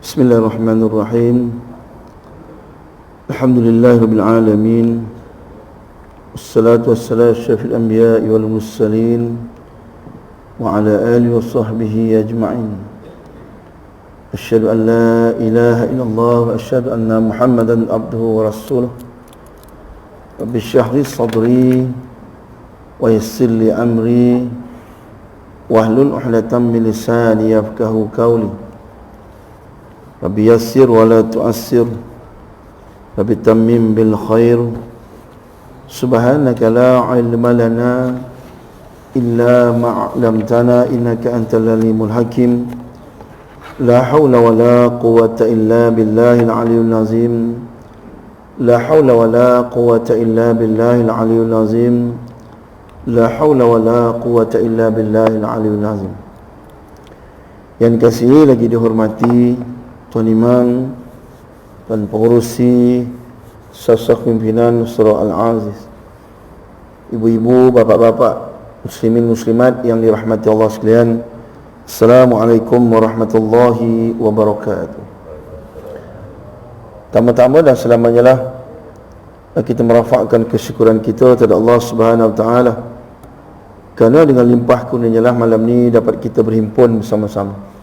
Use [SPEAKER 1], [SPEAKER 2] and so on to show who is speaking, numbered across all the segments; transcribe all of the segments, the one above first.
[SPEAKER 1] Bismillahirrahmanirrahim. Alhamdulillahirabbil alamin. Wassalatu wassalamu ala asyrafil anbiya'i wal mursalin wa ala alihi wa sahbihi ajma'in. Asyhadu an la ilaha illallah wa asyhadu anna Muhammadan abduhu wa rasuluh. Rabbi shrah li sadri wa yassir li amri wahlul 'uqdatam min lisani yafqahu qawli. Rabbi yassir wa la tu'assir, Rabbi tammim bil khair. Subhanaka la ilma lana illa ma 'allamtana innaka antal alimul hakim. La hawla wa la quwwata illa billahil aliyyil azim. La hawla wa la quwwata illa billahil aliyyil azim. La hawla wa la quwwata illa billahil aliyyil azim. Yang dikasihi lagi dihormati Tuan Imam dan pengurusi sasah pimpinan Surah Al-Aziz, ibu-ibu, bapak-bapak, muslimin muslimat yang dirahmati Allah sekalian, Assalamualaikum warahmatullahi wabarakatuh. Tama-tama dan selamanya lah kita merafakkan kesyukuran kita kepada Allah Subhanahu Wa Taala, kerana dengan limpah kurnianya lah malam ni dapat kita berhimpun bersama-sama.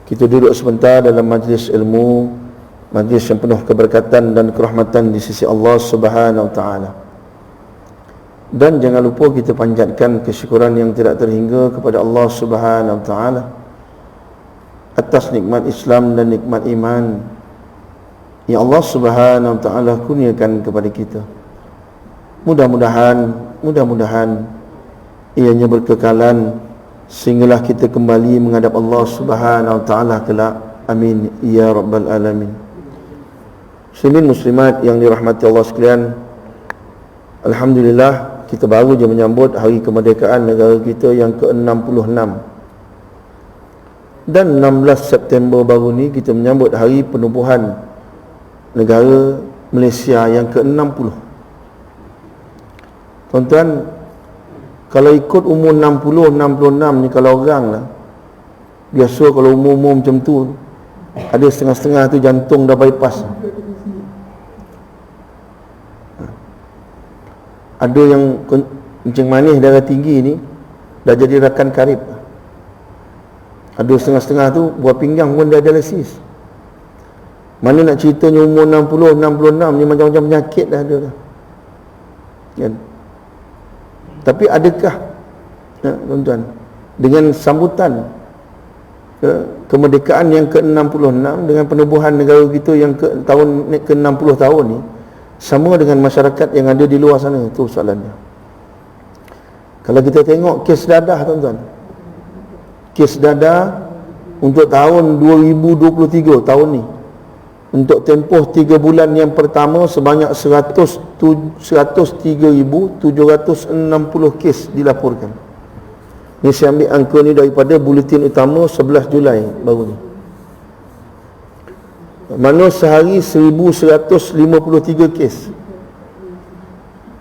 [SPEAKER 1] Kita duduk sebentar dalam majlis ilmu, majlis yang penuh keberkatan dan kerahmatan di sisi Allah Subhanahu Wa Taala. Dan jangan lupa kita panjatkan kesyukuran yang tidak terhingga kepada Allah Subhanahu Wa Taala atas nikmat Islam dan nikmat iman yang Allah Subhanahu Wa Taala kurniakan kepada kita. Mudah-mudahan ianya berkekalan sehinggalah kita kembali menghadap Allah Subhanahu Wa Taala kelak. Amin ya rabbal alamin. Muslimin muslimat yang dirahmati Allah sekalian, alhamdulillah kita baru je menyambut hari kemerdekaan negara kita yang ke-66. Dan 16 September baru ni kita menyambut hari penubuhan negara Malaysia yang ke-60. Tuan-tuan, kalau ikut umur 60, 66 ni, kalau orang lah, biasa kalau umur-umur macam tu, ada setengah-setengah tu jantung dah bypass. Ada yang kencing manis darah tinggi ni dah jadi rakan karib. Ada setengah-setengah tu buah pinggang pun dah dialisis. Mana nak ceritanya umur 60, 66 ni macam-macam penyakit dah ada dah. Kan? Tapi adakah tuan-tuan, dengan sambutan kemerdekaan yang ke-66 dengan penubuhan negara kita yang tahun ke-60 tahun ni sama dengan masyarakat yang ada di luar sana? Itu soalannya. Kalau kita tengok kes dadah, tuan-tuan, kes dadah untuk tahun 2023 tahun ni, untuk tempoh 3 bulan yang pertama sebanyak 103,760 kes dilaporkan. Ini saya ambil angka ni daripada buletin utama 11 Julai baru ni. Mana sehari 1,153 kes.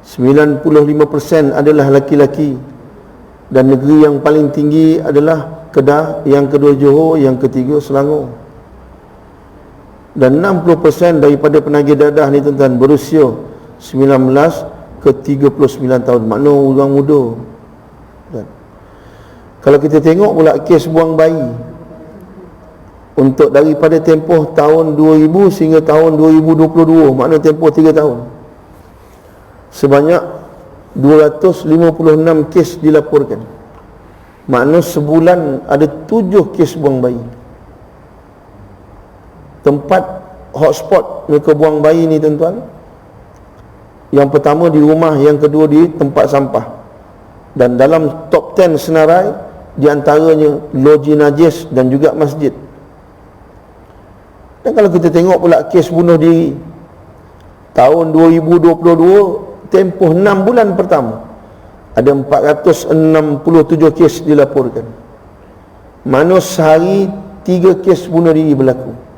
[SPEAKER 1] 95% adalah laki-laki. Dan negeri yang paling tinggi adalah Kedah, yang kedua Johor, yang ketiga Selangor. Dan 60% daripada penagih dadah ni, tuan-tuan, berusia 19 ke 39 tahun. Maknanya orang muda. Dan kalau kita tengok pula kes buang bayi, untuk daripada tempoh tahun 2000 sehingga tahun 2022, maknanya tempoh 3 tahun, sebanyak 256 kes dilaporkan. Maknanya sebulan ada 7 kes buang bayi. Tempat hotspot mereka buang bayi ni, tuan-tuan, yang pertama di rumah, yang kedua di tempat sampah. Dan dalam top 10 senarai, di antaranya loji najis dan juga masjid. Dan kalau kita tengok pula kes bunuh diri tahun 2022, tempoh 6 bulan pertama, ada 467 kes dilaporkan. Mana sehari 3 kes bunuh diri berlaku.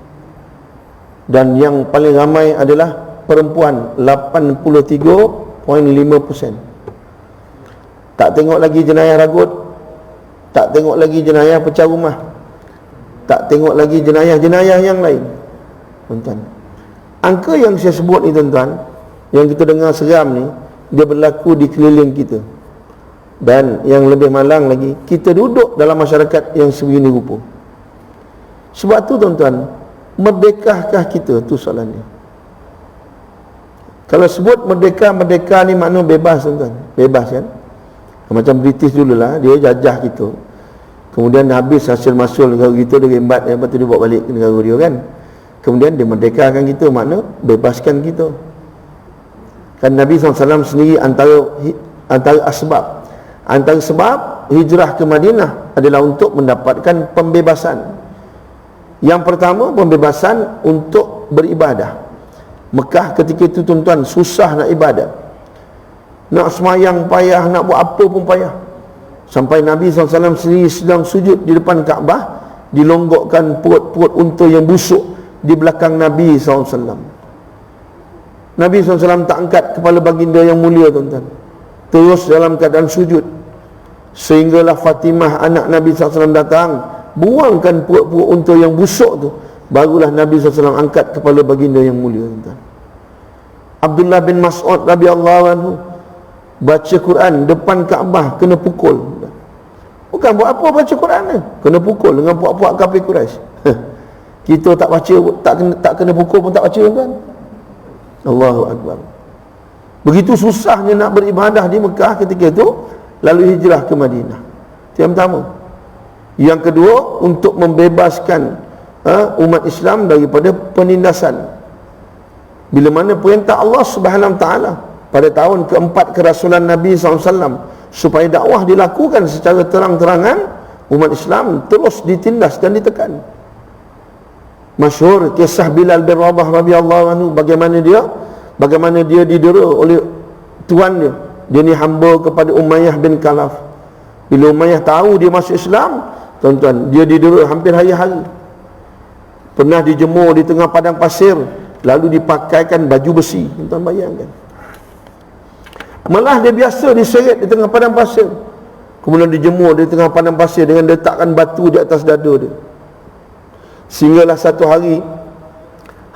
[SPEAKER 1] Dan yang paling ramai adalah perempuan, 83.5%. Tak tengok lagi jenayah ragut, tak tengok lagi jenayah pecah rumah. tak tengok lagi jenayah-jenayah yang lain. Tuan-tuan, angka yang saya sebut ni tuan-tuan, yang kita dengar seram ni, dia berlaku di keliling kita. Dan yang lebih malang lagi, kita duduk dalam masyarakat yang sebegini rupa. Sebab tu tuan-tuan, merdekahkah kita? Tu soalannya. Kalau sebut merdeka ni makna bebas tuan-tuan. Bebas kan? Macam British dululah, dia jajah kita. Kemudian habis hasil masul negara kita, dia rembat, lepas tu dia bawa balik ke negara dia kan. Kemudian dia merdekakan kita, makna bebaskan kita. Kan Nabi SAW sendiri antara sebab hijrah ke Madinah adalah untuk mendapatkan pembebasan. Yang pertama, pembebasan untuk beribadah. Mekah ketika itu tuan-tuan susah nak ibadat, nak semayang payah, nak buat apa pun payah. Sampai Nabi SAW sendiri sedang sujud di depan Kaabah, dilonggokkan perut-perut unta yang busuk di belakang Nabi SAW. Nabi SAW tak angkat kepala baginda yang mulia tuan-tuan, terus dalam keadaan sujud. Sehinggalah Fatimah anak Nabi SAW datang, buangkan perut-perut unta yang busuk tu, barulah Nabi SAW angkat kepala baginda yang mulia tuan-tuan. Abdullah bin Mas'ud radhiyallahu anhu baca Quran depan Kaabah, kena pukul. Bukan buat apa baca Quran ni, kena pukul dengan puak-puak kafir Quraisy. Kita tak baca, tak kena pukul pun tak baca tuan. Allahu Akbar. Begitu susahnya nak beribadah di Mekah ketika itu, lalu hijrah ke Madinah. Itu yang pertama. Yang kedua, untuk membebaskan umat Islam daripada penindasan. Bila mana perintah Allah Subhanahu Wa Taala pada tahun keempat kerasulan Nabi SAW supaya dakwah dilakukan secara terang-terangan, umat Islam terus ditindas dan ditekan. Masyhur kisah Bilal bin Rabah radhiyallahu anhu, bagaimana dia didera oleh tuan dia. Dia ni hamba kepada Umayyah bin Khalaf. Bila Umayyah tahu dia masuk Islam, tuan-tuan, dia didera hampir hari-hari. Pernah dijemur di tengah padang pasir, lalu dipakaikan baju besi. Tuan-tuan bayangkan. Malah dia biasa diseret di tengah padang pasir, kemudian dijemur di tengah padang pasir dengan letakkan batu di atas dada dia. Sehinggalah satu hari,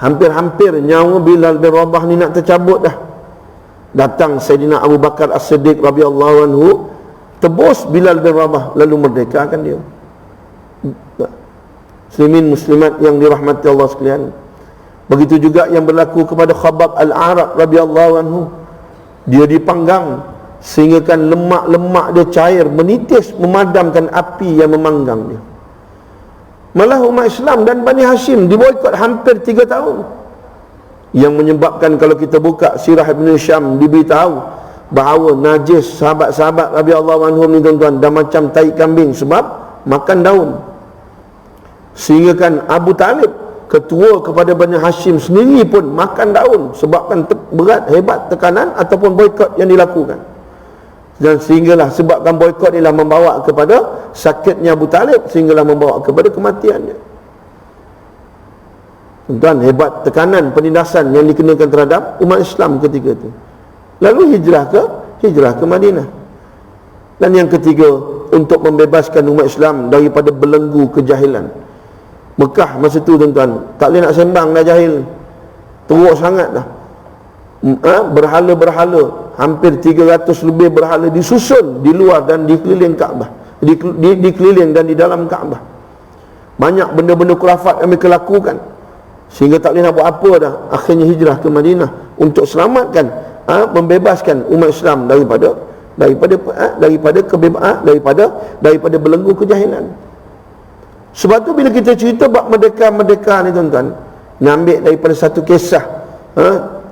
[SPEAKER 1] hampir-hampir nyawa Bilal bin Rabah ni nak tercabut dah. Datang Sayyidina Abu Bakar As-Siddiq radhiyallahu anhu, tebus Bilal bin Rabah, lalu merdekakan dia. Muslimin muslimat yang dirahmati Allah sekalian, begitu juga yang berlaku kepada Khabbab Al-Arab radhiyallahu anhu. Dia dipanggang sehingga kan lemak-lemak dia cair, menitis memadamkan api yang memanggang dia. Malah umat Islam dan Bani Hashim diboikot hampir 3 tahun, yang menyebabkan kalau kita buka sirah Ibn Hisham, diberitahu bahawa najis sahabat-sahabat radhiyallahu anhum ni tuan-tuan dah macam tai kambing sebab makan daun. Sehingga kan Abu Talib, ketua kepada Bani Hashim sendiri pun makan daun sebabkan berat, hebat tekanan ataupun boikot yang dilakukan. Dan sehinggalah sebabkan boikot inilah membawa kepada sakitnya Abu Talib, sehinggalah membawa kepada kematiannya. Tuan-tuan, hebat tekanan penindasan yang dikenakan terhadap umat Islam ketika itu. Lalu hijrah ke Madinah. Dan yang ketiga, untuk membebaskan umat Islam daripada belenggu kejahilan. Mekah masa tu tuan-tuan, tak boleh nak sembang dah jahil, teruk sangat dah. Berhala-berhala, hampir 300 lebih berhala disusun di luar dan di keliling Kaabah, di keliling dan di dalam Kaabah. Banyak benda-benda khurafat yang mereka lakukan, sehingga tak boleh nak buat apa dah. Akhirnya hijrah ke Madinah untuk selamatkan, membebaskan umat Islam daripada belenggu kejahilan. Sebab tu bila kita cerita bab merdeka ni tuan-tuan, ambil daripada satu kisah,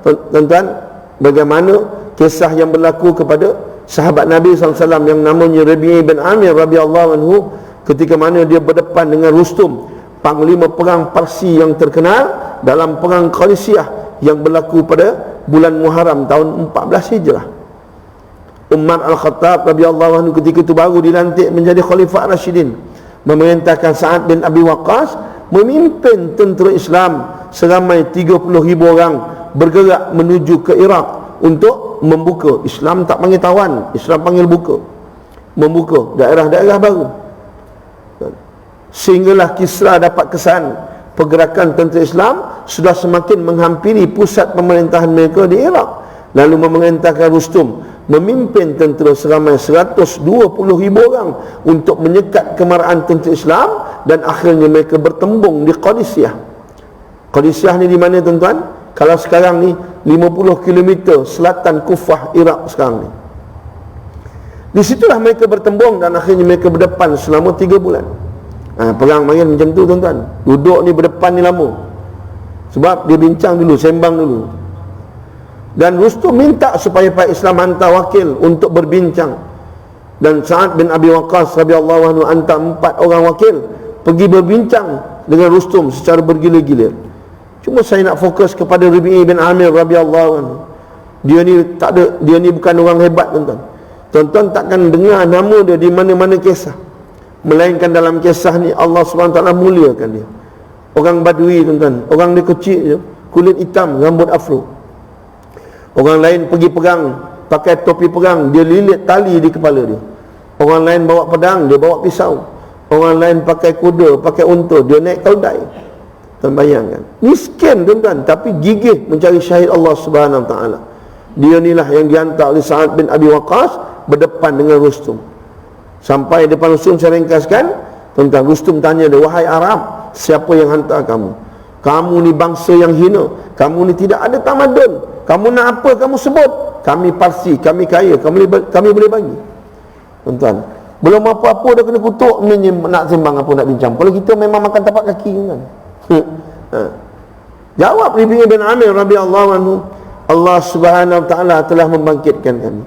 [SPEAKER 1] tuan-tuan, bagaimana kisah yang berlaku kepada sahabat Nabi SAW yang namanya Rabi' bin Amir radhiyallahu anhu, ketika mana dia berdepan dengan Rustum, panglima perang Parsi yang terkenal dalam perang Qalisiyah yang berlaku pada bulan Muharram tahun 14 Hijrah. Umar Al-Khattab radhiyallahu anhu ketika itu baru dilantik menjadi Khalifah Rashidin, memerintahkan Sa'ad bin Abi Waqqas memimpin tentera Islam seramai 30,000 orang bergerak menuju ke Iraq untuk membuka. Islam tak panggil tawan, Islam panggil buka, membuka daerah-daerah baru. sehinggalah Kisra dapat kesan pergerakan tentera Islam sudah semakin menghampiri pusat pemerintahan mereka di Iraq, lalu memerintahkan Rustum memimpin tentera seramai 120,000 orang untuk menyekat kemarahan tentera Islam, dan akhirnya mereka bertembung di Qadisiyah. Qadisiyah ni di mana tuan-tuan? Kalau sekarang ni 50 km selatan Kufah, Iraq sekarang ni. Di situlah mereka bertembung dan akhirnya mereka berdepan selama 3 bulan. Perang main macam tu tuan-tuan. Duduk ni berdepan ni lama. Sebab dia bincang dulu, sembang dulu. Dan Rustum minta supaya pihak Islam hantar wakil untuk berbincang. Dan Sa'ad bin Abi Waqqas radhiyallahu anhu hantar 4 orang wakil pergi berbincang dengan Rustum secara bergila-gila. Cuma saya nak fokus kepada Rabi'i bin Amir radhiyallahu anhu. Dia ni bukan orang hebat tuan-tuan. Tuan-tuan takkan dengar nama dia di mana-mana kisah, melainkan dalam kisah ni Allah SWT muliakan dia. Orang Badui tuan-tuan, orang dia kecil je, kulit hitam, rambut afro. Orang lain pergi perang pakai topi perang, dia lilit tali di kepala dia. Orang lain bawa pedang, dia bawa pisau. Orang lain pakai kuda, pakai unta, dia naik keldai. Tuan bayangkan, miskin tuan-tuan, tapi gigih mencari syahid Allah Subhanahu Wa Taala. Dia inilah yang dihantar oleh Sa'ad bin Abi Waqqas berdepan dengan Rustum. Sampai depan Rustum, saya ringkaskan tuan-tuan, Rustum tanya dia, wahai Arab, siapa yang hantar kamu? Kamu ni bangsa yang hina, kamu ni tidak ada tamadun, kamu nak apa kamu sebut. Kami Parsi, kami kaya, kami boleh bagi. Tuan-tuan, belum apa-apa dah kena kutuk nak sembang apa, nak bincang. Kalau kita memang makan tapak kaki kan. Jawab Rabi'i bin Amir radhiyallahu anhu, Allah Subhanahu Wa Taala telah membangkitkan kami.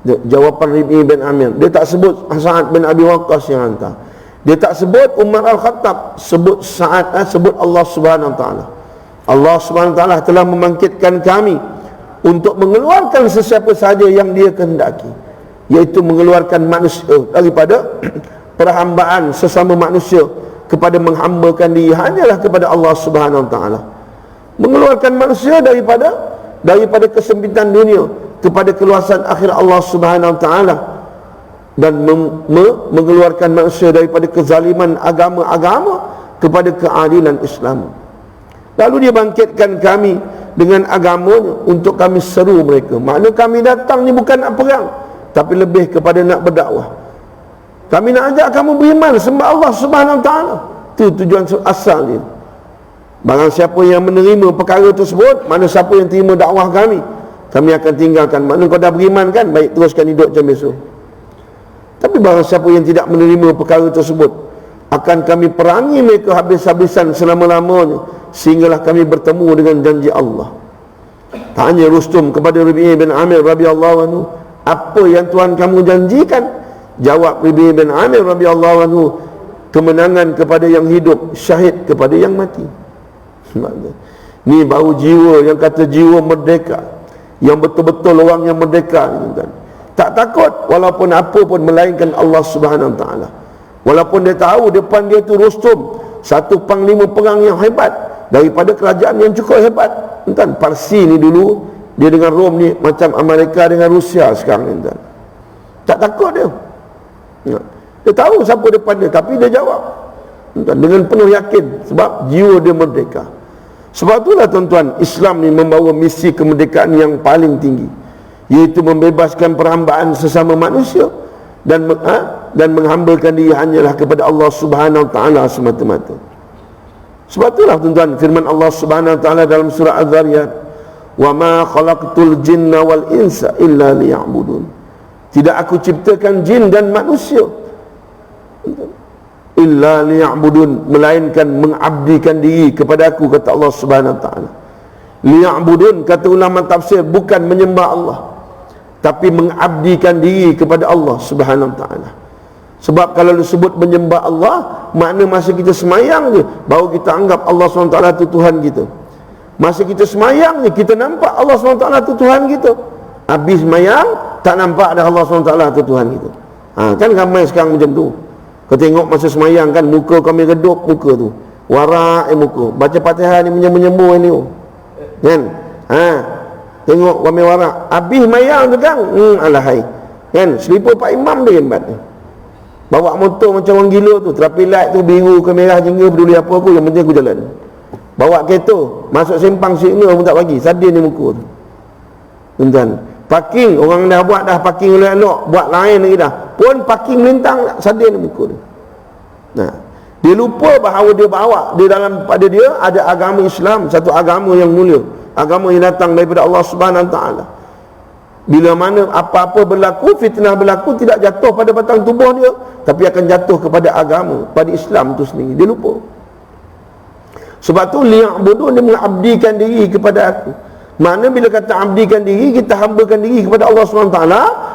[SPEAKER 1] Jawapan Rabi'i bin Amir, dia tak sebut Sa'ad bin Abi Waqqas yang hantar, dia tak sebut Umar Al-Khattab, sebut Sa'ad, sebut Allah Subhanahu Wa Taala. Allah Subhanahu Wa Taala telah membangkitkan kami untuk mengeluarkan sesiapa sahaja yang dia kehendaki, iaitu mengeluarkan manusia daripada perhambaan sesama manusia kepada menghambakan diri hanyalah kepada Allah Subhanahu Wa Taala, mengeluarkan manusia daripada kesempitan dunia kepada keluasan akhir Allah Subhanahu Wa Taala, dan mengeluarkan manusia daripada kezaliman agama-agama kepada keadilan Islam. Lalu dia bangkitkan kami dengan agamanya untuk kami seru mereka. Makna kami datang ni bukan nak perang, tapi lebih kepada nak berdakwah. Kami nak ajak kamu beriman sembah Allah Subhanahu Wa Taala. Itu tujuan asal dia. Barang siapa yang menerima perkara tersebut, mana siapa yang terima dakwah kami akan tinggalkan. Makna kau dah beriman kan, baik teruskan hidup macam biasa. Tapi barang siapa yang tidak menerima perkara tersebut, akan kami perangi mereka habis-habisan selama-lamanya, sehinggalah kami bertemu dengan janji Allah. Tanya Rustum kepada Rabi'i bin Amir radhiyallahu anhu, apa yang Tuhan kamu janjikan? Jawab Rabi'i bin Amir radhiyallahu anhu, kemenangan kepada yang hidup, syahid kepada yang mati. Ni baru jiwa yang kata jiwa merdeka, yang betul-betul orang yang merdeka ni tuan. Tak takut walaupun apa pun melainkan Allah Subhanahu Wa Taala. Walaupun dia tahu depan dia tu Rustum, satu panglima perang yang hebat daripada kerajaan yang cukup hebat. Tuan, Parsi ni dulu dia dengan Rom ni macam Amerika dengan Rusia sekarang ni tuan. Tak takut dia. Dia tahu siapa depan dia, tapi dia jawab tuan, dengan penuh yakin, sebab jiwa dia merdeka. Sebab itulah tuan-tuan, Islam ni membawa misi kemerdekaan yang paling tinggi, iaitu membebaskan perhambaan sesama manusia dan menghambakan diri hanyalah kepada Allah Subhanahu Wa Taala semata-mata. Sebab itulah tuan-tuan, firman Allah Subhanahu Wa Taala dalam surah Az-Zariyat, "Wa ma khalaqtul jinna wal insa illa liya'budun." Tidak aku ciptakan jin dan manusia illa liya'budun, melainkan mengabdikan diri kepada aku, kata Allah Subhanahu Wa Taala. Liya'budun, kata ulama tafsir, bukan menyembah Allah, tapi mengabdikan diri kepada Allah Subhanahu Wa Taala. Sebab kalau disebut menyembah Allah, makna masa kita semayang je baru kita anggap Allah SWT itu Tuhan kita. Masa kita semayang ni kita nampak Allah SWT itu Tuhan kita. Habis semayang tak nampak dah Allah SWT itu Tuhan kita. Kan ramai sekarang macam tu. Kau tengok masa semayang kan, muka kami redup, muka tu warak muka, baca Fatihah ni menyembur ni kan. Tengok kami warak. Habis semayang tu kan, alahai kan, selipar Pak Imam dia hebat ni. Bawa motor macam orang gila tu, terapi light tu biru ke merah jingga, peduli apa aku, yang penting aku jalan. Bawa kereta, masuk simpang signal pun tak bagi, sadin di muka tu. Tuan-tuan, parking, orang dah buat dah parking elok-elok, buat lain lagi dah, pun parking melintang, sadin di muka tu. Nah, dia lupa bahawa dia bawa di dalam pada dia ada agama Islam, satu agama yang mulia, agama yang datang daripada Allah Subhanahu Wa Taala. Bila mana apa-apa berlaku, fitnah berlaku, tidak jatuh pada batang tubuh dia, tapi akan jatuh kepada agama, pada Islam itu sendiri. Dia lupa. Sebab tu liya'budun, dia mengabdikan diri kepada aku. Mana bila kata abdikan diri, kita hambakan diri kepada Allah SWT.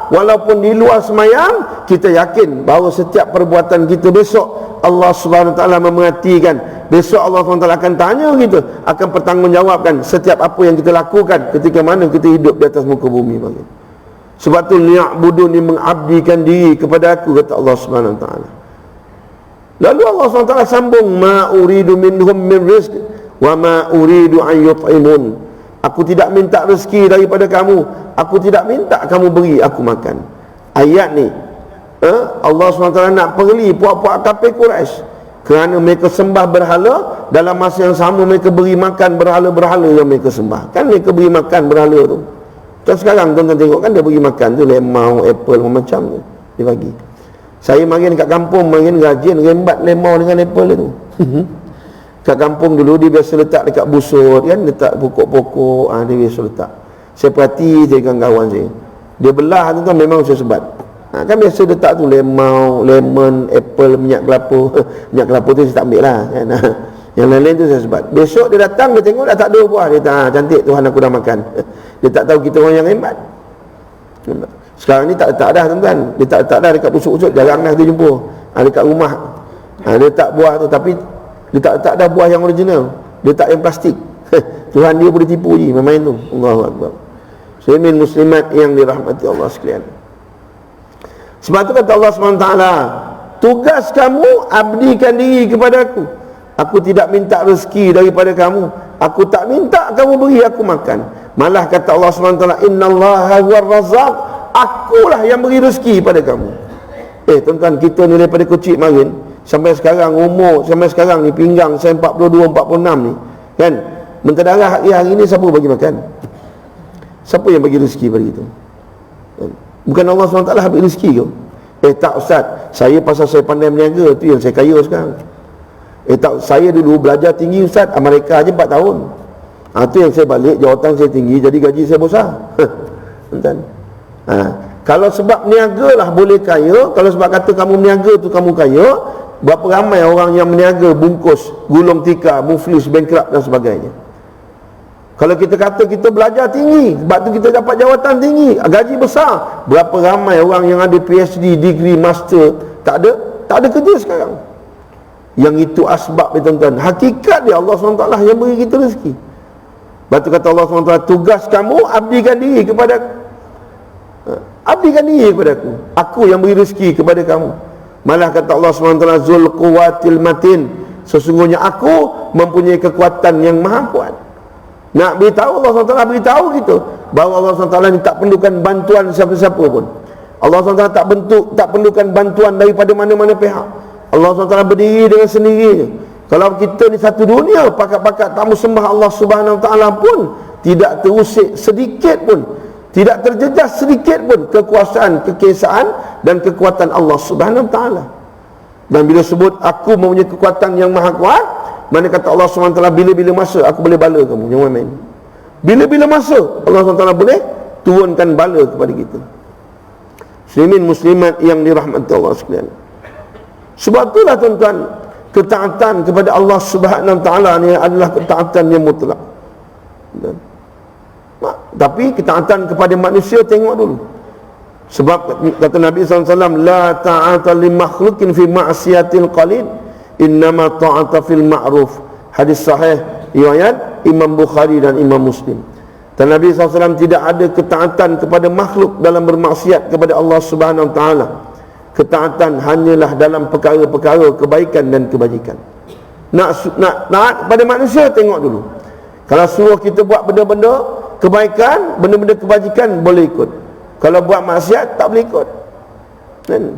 [SPEAKER 1] Walaupun di luar semayang, kita yakin bahawa setiap perbuatan kita besok Allah SWT memerhatikan. Besok Allah SWT akan tanya kita, akan bertanggungjawabkan setiap apa yang kita lakukan ketika mana kita hidup di atas muka bumi. Sebab tu liya'budun, dia mengabdikan diri kepada aku, kata Allah SWT. Lalu Allah SWT sambung, ma uridu minhum min rizq wa ma uridu an yut'imun. Aku tidak minta rezeki daripada kamu, aku tidak minta kamu beri aku makan. Ayat ni Allah SWT nak perli puak-puak kafir Quraisy, kerana mereka sembah berhala, dalam masa yang sama mereka beri makan berhala-berhala yang mereka sembah. Kan mereka beri makan berhala tu. Dan sekarang tuan-tuan tengok kan, dia beri makan tu lemau, apple, macam tu dia bagi. Saya main kat kampung, main rajin rembat lemau dengan apple tu. Kat kampung dulu dia biasa letak dekat busur kan, letak pokok-pokok, dia biasa letak. Saya perhati je dengan kawan saya, dia belah tu memang saya sebat. Kan biasa letak tu lemau, lemon, apple, minyak kelapa. Minyak kelapa tu saya tak ambil lah kan. Yang lain-lain tu saya sebat. Besok dia datang, dia tengok dah tak ada buah, dia kata cantik Tuhan aku dah makan. Dia tak tahu kita orang yang hebat. Sekarang ni tak dah tuan-tuan, dia tak dah dekat pusuk-pusuk, jarang dah dia jumpa. Dekat rumah dia tak buah tu, tapi dia tak dah buah yang original, dia tak yang plastik. Tuhan dia boleh tipu je main tu. Allahu Akbar. Muslimin muslimat yang dirahmati Allah sekalian. Sebab tu kata Allah SWT, tugas kamu abdikan diri kepada aku. Aku tidak minta rezeki daripada kamu, aku tak minta kamu beri aku makan. Malah kata Allah SWT, innallaha huwar razzaq, akulah yang beri rezeki pada kamu. Tuan-tuan, kita ni daripada kecil marin sampai sekarang, umur sampai sekarang ni, pinggang saya 42, 46 ni kan, mentadara hari ni siapa bagi makan? Siapa yang bagi rezeki pada kita? Bukan Allah SWT bagi rezeki ke? Tak Ustaz, saya pasal saya pandai berniaga, tu yang saya kaya sekarang. Tak, saya dulu belajar tinggi Ustaz, Amerika je 4 tahun. Tu yang saya balik, jawatan saya tinggi, jadi gaji saya besar. Tuan-tuan, kalau sebab niaga lah boleh kaya, kalau sebab kata kamu berniaga tu kamu kaya, berapa ramai orang yang berniaga bungkus, gulung tikar, muflis, bankrupt dan sebagainya. Kalau kita kata kita belajar tinggi, sebab tu kita dapat jawatan tinggi, gaji besar, berapa ramai orang yang ada PhD, degree, master, tak ada kerja sekarang. Yang itu asbab ya tuan-tuan. Hakikat dia Allah SWT yang beri kita rezeki. Lepas tu kata Allah SWT, tugas kamu abdikan diri kepada aku. Abdikan diri kepada aku yang beri rezeki kepada kamu. Malah kata Allah SWT, Zul quwatil matin, sesungguhnya aku mempunyai kekuatan yang maha kuat. Nak beritahu, Allah SWT beritahu kita bahawa Allah SWT ni tak perlukan bantuan siapa-siapa pun. Allah SWT tak perlukan bantuan daripada mana-mana pihak. Allah SWT berdiri dengan sendirinya. Kalau kita ni satu dunia, pakat-pakat tamu sembah Allah Subhanahu Wa Taala pun tidak terusik sedikit pun, tidak terjejas sedikit pun kekuasaan, kekesaan dan kekuatan Allah Subhanahu Wa Taala. Dan bila sebut aku mempunyai kekuatan yang maha kuat, mana kata Allah SWT, bila-bila masa aku boleh bala kamu, jangan main. Bila-bila masa Allah SWT boleh turunkan bala kepada kita. Muslimin muslimat yang dirahmati Allah sekalian. Sebab itulah tuan-tuan, ketaatan kepada Allah Subhanahu Wa Taala ni adalah ketaatan yang mutlak. Tapi ketaatan kepada manusia tengok dulu. Sebab kata Nabi SAW, la ta'ata li makhlukin fi ma'siyatil qalil, innama ta'ata fil ma'ruf. Hadis sahih riwayat Imam Bukhari dan Imam Muslim. Dan Nabi SAW, tidak ada ketaatan kepada makhluk dalam bermaksiat kepada Allah Subhanahu Wa Taala. Ketaatan hanyalah dalam perkara-perkara kebaikan dan kebajikan. Nak taat kepada manusia, tengok dulu. Kalau suruh kita buat benda-benda kebaikan, benda-benda kebajikan, boleh ikut. Kalau buat maksiat, tak boleh ikut.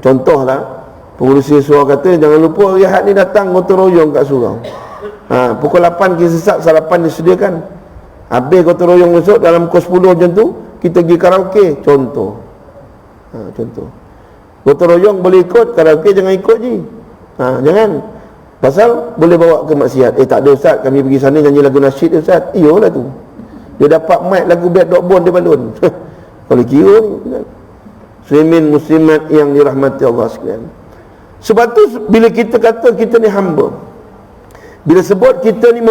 [SPEAKER 1] Contohlah, Pengurusi surau kata, jangan lupa Rehat ni datang gotong royong kat surau. Pukul 8 kita sesat, sarapan disediakan. Habis gotong royong besok dalam pukul 10 macam tu, kita pergi karaoke, contoh. Contoh. Gotong royong boleh ikut, karaoke jangan ikut je. Jangan. Pasal boleh bawa ke maksiat. Tak ada ustaz, kami pergi sana nyanyi lagu nasyid ustaz. Iyalah tu. Dia dapat mic lagu Bad Dog Bone dia balon. Kalau kira ni. Muslimin muslimat yang dirahmati Allah sekalian. Sebab tu bila kita kata kita ni hamba, bila sebut kita ni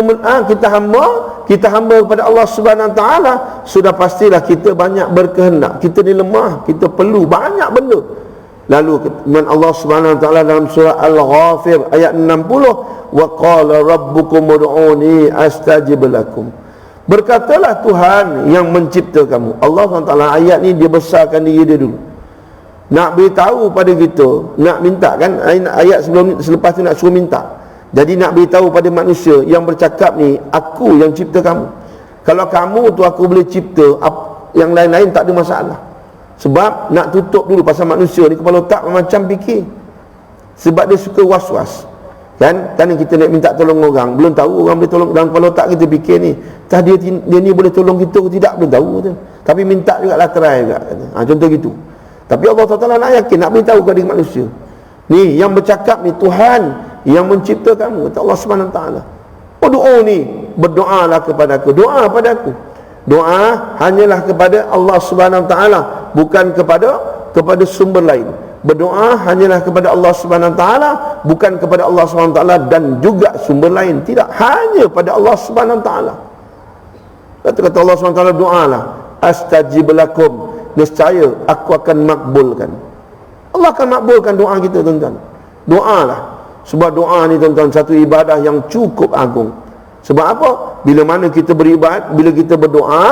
[SPEAKER 1] kita hamba kepada Allah Subhanahu Wa Taala, sudah pastilah kita banyak berkehendak. Kita ni lemah, kita perlu banyak benda. Lalu firman Allah Subhanahu Wa Taala dalam surah Al-Ghafir ayat 60, wa qala rabbukum ud'uni astajib lakum. Berkatalah Tuhan yang mencipta kamu. Allah SWT ayat ni dia besarkan diri dia dulu. Nak beritahu pada kita, nak minta kan, ayat selepas tu nak suruh minta. Jadi nak beritahu pada manusia yang bercakap ni, aku yang cipta kamu. Kalau kamu tu aku boleh cipta, yang lain-lain tak ada masalah. Sebab nak tutup dulu pasal manusia ni kepala otak macam fikir. Sebab dia suka was-was. Kan kita nak minta tolong orang, belum tahu orang boleh tolong. Dalam kepala otak kita fikir ni, tah dia ni boleh tolong kita ke tidak, belum tahu tu. Tapi minta jugalah, try juga. Contoh gitu. Tapi Allah Taala nak yakin, nak beritahu kepada manusia. Ni yang bercakap ni Tuhan yang mencipta kamu, kata Allah Subhanahu Wa Taala. Doa ni, berdoalah kepada aku. Doa pada aku. Doa hanyalah kepada Allah Subhanahu Wa Taala, bukan kepada sumber lain. Berdoa hanyalah kepada Allah Subhanahu Wa Taala, bukan kepada Allah Subhanahu Wa Taala dan juga sumber lain. Tidak, hanya pada Allah Subhanahu Wa Taala. Kata Allah Subhanahu Wa Taala, doalah astajib lakum, nescaya aku akan makbulkan. Allah akan makbulkan doa kita, tuan-tuan. Doalah. Sebab doa ni, tuan-tuan, satu ibadah yang cukup agung. Sebab apa? Bila mana kita beribadat, bila kita berdoa,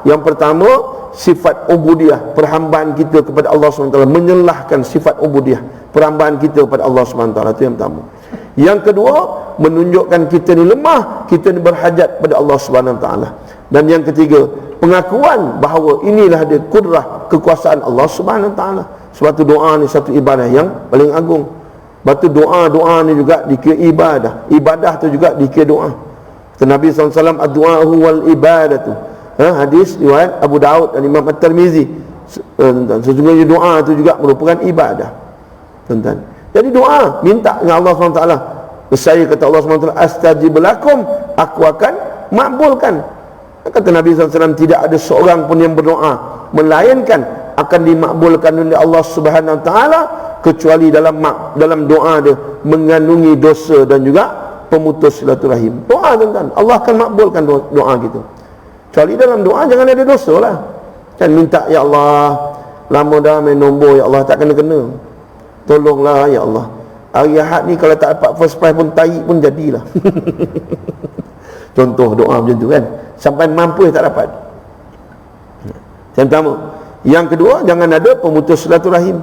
[SPEAKER 1] yang pertama sifat ubudiyah, perhambaan kita kepada Allah SWT, menyelahkan sifat ubudiyah, perhambaan kita kepada Allah SWT. Itu yang pertama. Yang kedua, menunjukkan kita ni lemah, kita ni berhajat pada Allah SWT. Dan yang ketiga, pengakuan bahawa inilah dia kudrah, kekuasaan Allah SWT. Sebab tu doa ni satu ibadah yang paling agung. Sebab tu doa ni juga dikira ibadah. Ibadah tu juga dikira doa. Kata Nabi SAW, ad-du'ahu wal ibadatu. Hadis riwayat Abu Daud dan Imam At-Tirmizi. Sesungguhnya doa itu juga merupakan ibadah, tuan-tuan. Jadi doa, minta dengan Allah SWT. Saya kata Allah SWT, astajib lakum, aku akan makbulkan. Kata Nabi SAW, tidak ada seorang pun yang berdoa melainkan akan dimakbulkan oleh Allah Subhanahu Wa Taala, kecuali dalam doa dia mengandungi dosa dan juga pemutus silaturahim. Doa, tuan-tuan, Allah akan makbulkan doa kita. Kecuali dalam doa jangan ada dosa lah. Kan minta, ya Allah, lama dah main nombor, ya Allah, tak kena-kena, tolonglah ya Allah. Hari Ahad ni kalau tak dapat first prize pun tarik pun jadilah. Contoh doa macam tu kan, sampai mampu tak dapat. Yang pertama. Yang kedua, jangan ada pemutus silaturahim.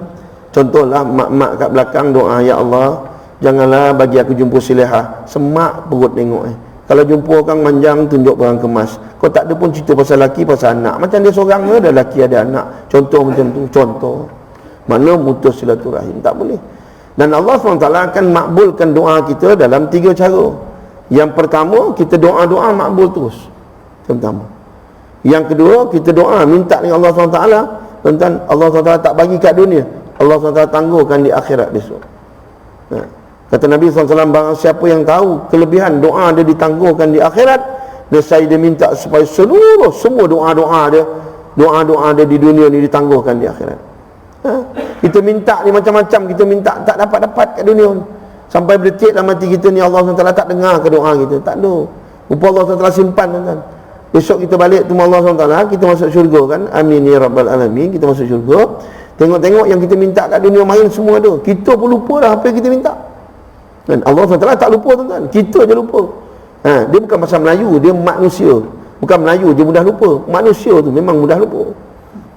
[SPEAKER 1] Contohlah mak-mak kat belakang doa, ya Allah, janganlah bagi aku jumpa silihah. Semak perut tengok Kalau jumpa orang manjang, tunjuk orang kemas. Kau tak ada pun cerita pasal laki, pasal anak. Macam dia seorang ada laki, ada anak. Contoh macam tu, contoh. Mana mutus silaturahim, tak boleh. Dan Allah SWT akan makbulkan doa kita dalam 3 cara. Yang pertama, kita doa-doa makbul terus. Pertama. Yang kedua, kita doa minta dengan Allah SWT. Tuan-tuan, Allah SWT tak bagi kat dunia, Allah SWT tangguhkan di akhirat besok. Kata Nabi SAW, barang siapa yang tahu kelebihan doa dia ditangguhkan di akhirat, saya dia minta supaya semua doa-doa dia di dunia ni ditangguhkan di akhirat. Kita minta ni macam-macam, kita minta tak dapat-dapat kat dunia ni. Sampai berdetik dalam hati kita ni, Allah SWT tak dengar ke doa kita, tak ada. Rupa Allah SWT simpan, tuan-tuan. Besok kita balik tu Allah SWT, kita masuk syurga kan. Amin ya Rabbal Alamin. Kita masuk syurga, tengok-tengok yang kita minta kat dunia main semua tu. Kita pun lupa dah apa yang kita minta. Dan Allah SWT tak lupa, tuan-tuan, kita je lupa. Dia bukan pasal Melayu, dia manusia. Bukan Melayu dia mudah lupa, manusia tu memang mudah lupa,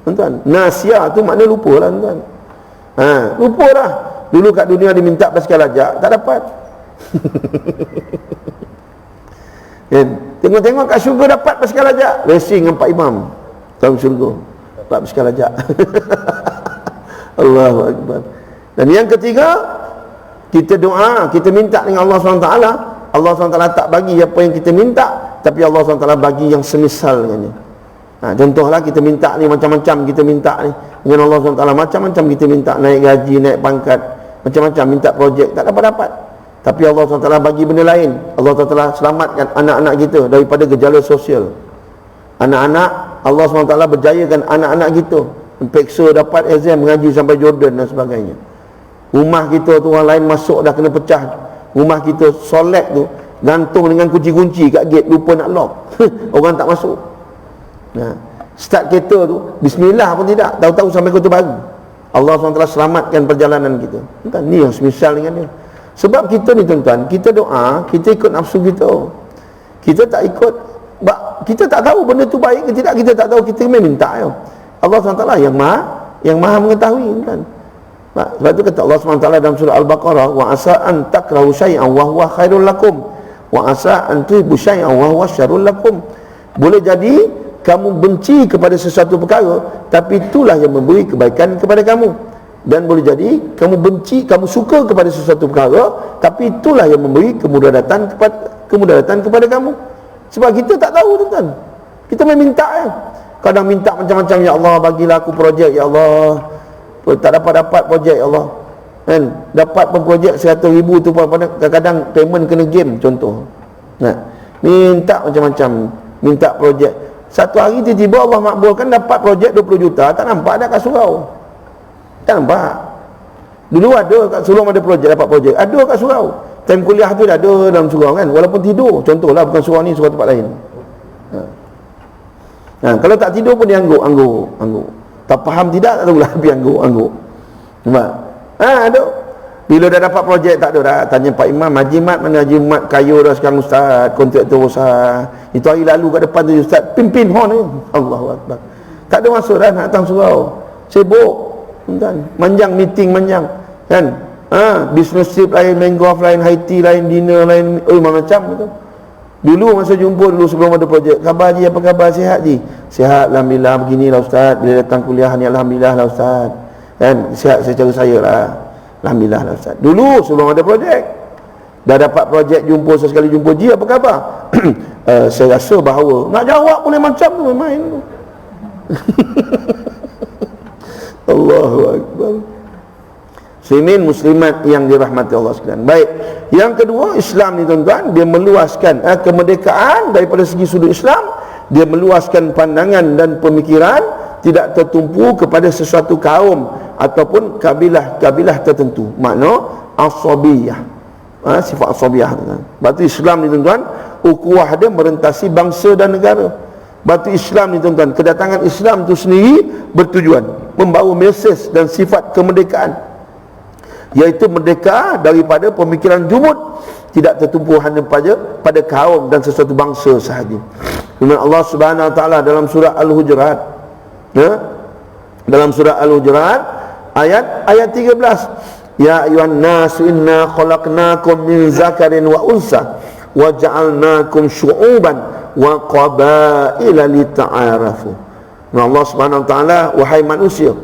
[SPEAKER 1] tuan-tuan. Nasia tu makna lupa lah, tuan-tuan. Lupa dah. Dulu kat dunia dia minta basikal ajak, tak dapat. Tengok-tengok kat syurga dapat basikal ajak, racing dengan Pak Imam dalam syurga, dapat basikal ajak. Allahu Akbar. Dan yang ketiga, Kita doa, kita minta dengan Allah SWT, Allah SWT tak bagi apa yang kita minta, tapi Allah SWT bagi yang semisal dengannya. Contohlah kita minta ni macam-macam, kita minta ni dengan Allah SWT macam-macam, kita minta naik gaji, naik pangkat, macam-macam, minta projek, tak dapat-dapat. Tapi Allah SWT bagi benda lain. Allah SWT selamatkan anak-anak kita daripada gejala sosial. Anak-anak, Allah SWT berjayakan anak-anak kita, peksa dapat exam, mengaji sampai Jordan dan sebagainya. Rumah kita tu orang lain masuk dah kena pecah. Rumah kita solek tu gantung dengan kunci-kunci kat gate, lupa nak lock. Orang tak masuk. Start kereta tu bismillah pun tidak, tahu-tahu sampai Kota Baru. Allah SWT selamatkan perjalanan kita. Bukan ni yang semisal dengan dia. Sebab kita ni tuan-tuan, kita doa, kita ikut nafsu kita. Kita tak ikut, kita tak tahu benda tu baik ke tidak, kita tak tahu, kita minta ya. Allah SWT yang maha mengetahui kan. Sebab tu kata Allah SWT dalam surah Al-Baqarah, wa asa an takrahu syai'an wa huwa khairul lakum wa asa an tuhibbu syai'an wa huwa syarrul lakum. Boleh jadi kamu benci kepada sesuatu perkara, tapi itulah yang memberi kebaikan kepada kamu. Dan boleh jadi kamu benci, kamu suka kepada sesuatu perkara, tapi itulah yang memberi kemudaratan kepada kamu. Sebab kita tak tahu tuan-tuan. Kita main minta ya. Kadang minta macam-macam, ya Allah bagilah aku projek, ya Allah. Tak dapat projek, ya Allah. Kan? Dapat pun projek 100,000 tu pun kadang-kadang payment kena game contoh. Minta macam-macam, minta projek. Satu hari tiba-tiba Allah makbulkan dapat projek 20 juta, tak nampak dah kat surau. Tak nampak. Dulu ada kat surau ada projek, dapat projek. Ada kat surau. Time kuliah tu dah ada dalam surau kan, walaupun tidur. Contohlah, bukan surau ni, surau tempat lain. Kalau tak tidur pun dia angguk. Tak faham tidak, tak tahulah, tapi angguk. Nampak? Ada. Bila dah dapat projek, tak ada dah. Tanya Pak Imam, Haji Mat mana? Haji Mat kayu dah sekarang Ustaz, kontraktor Ustaz. Itu hari lalu kat depan tu Ustaz, pimpin hon ni. Allahu Akbar. Tak ada masuk dah nak datang surau. Sibuk. Kan? Manjang meeting, manjang. Kan? Business trip lain, mango off lain, high tea lain, dinner lain, macam tu. Dulu masa jumpa dulu sebelum ada projek, khabar Haji, apa khabar, sihat Haji? Sihat alhamdulillah, beginilah Ustaz. Bila datang kuliah ni alhamdulillah lah Ustaz. Kan? Sihat secara saya lah. Alhamdulillah lah Ustaz. Dulu sebelum ada projek, dah dapat projek, jumpa sesekali, jumpa Ji, apa khabar? Saya rasa bahawa nak jawab boleh macam tu, main tu. Allahu Akbar. Muslimin muslimat yang dirahmati Allah sekalian. Baik, yang kedua, Islam ni tuan-tuan, dia meluaskan kemerdekaan daripada segi sudut Islam. Dia meluaskan pandangan dan pemikiran, tidak tertumpu kepada sesuatu kaum ataupun kabilah tertentu. Makna asabiyah, sifat asabiyah tuan-tuan. Batu Islam ni tuan-tuan, ukhuwah dia merentasi bangsa dan negara. Batu Islam ni tuan-tuan, kedatangan Islam tu sendiri bertujuan membawa mesej dan sifat kemerdekaan, iaitu merdeka daripada pemikiran jumud, tidak tertumpu hanya pada kaum dan sesuatu bangsa sahaja. Firman Allah Subhanahu Wa Taala dalam surah Al-Hujurat, dalam surah Al-Hujurat ayat 13, ya ayuhan nas inna khalaqnakum min zakarin wa unsa wa ja'alnakum syu'uban wa qabaila lita'arafu. Allah Subhanahu Wa Taala, wahai manusia,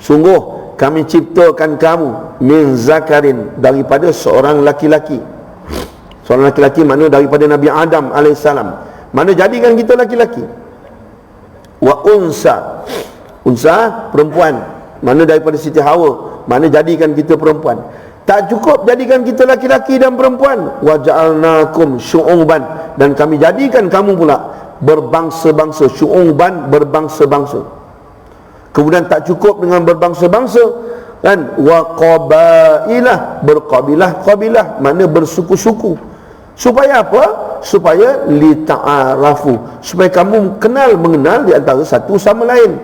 [SPEAKER 1] sungguh kami ciptakan kamu min zakarin, daripada seorang laki-laki. Seorang laki-laki mana daripada Nabi Adam alaihissalam. Mana jadikan kita laki-laki. Wa unsa, unsa perempuan, mana daripada Siti Hawa, mana jadikan kita perempuan. Tak cukup jadikan kita laki-laki dan perempuan, wa ja'alnakum syu'uban, dan kami jadikan kamu pula berbangsa-bangsa. Syu'uban, berbangsa-bangsa. Kemudian tak cukup dengan berbangsa-bangsa, kan, wa qabailah, berqabilah-qabilah, mana bersuku-suku. Supaya apa? Supaya lita'arafu, supaya kamu mengenal di antara satu sama lain.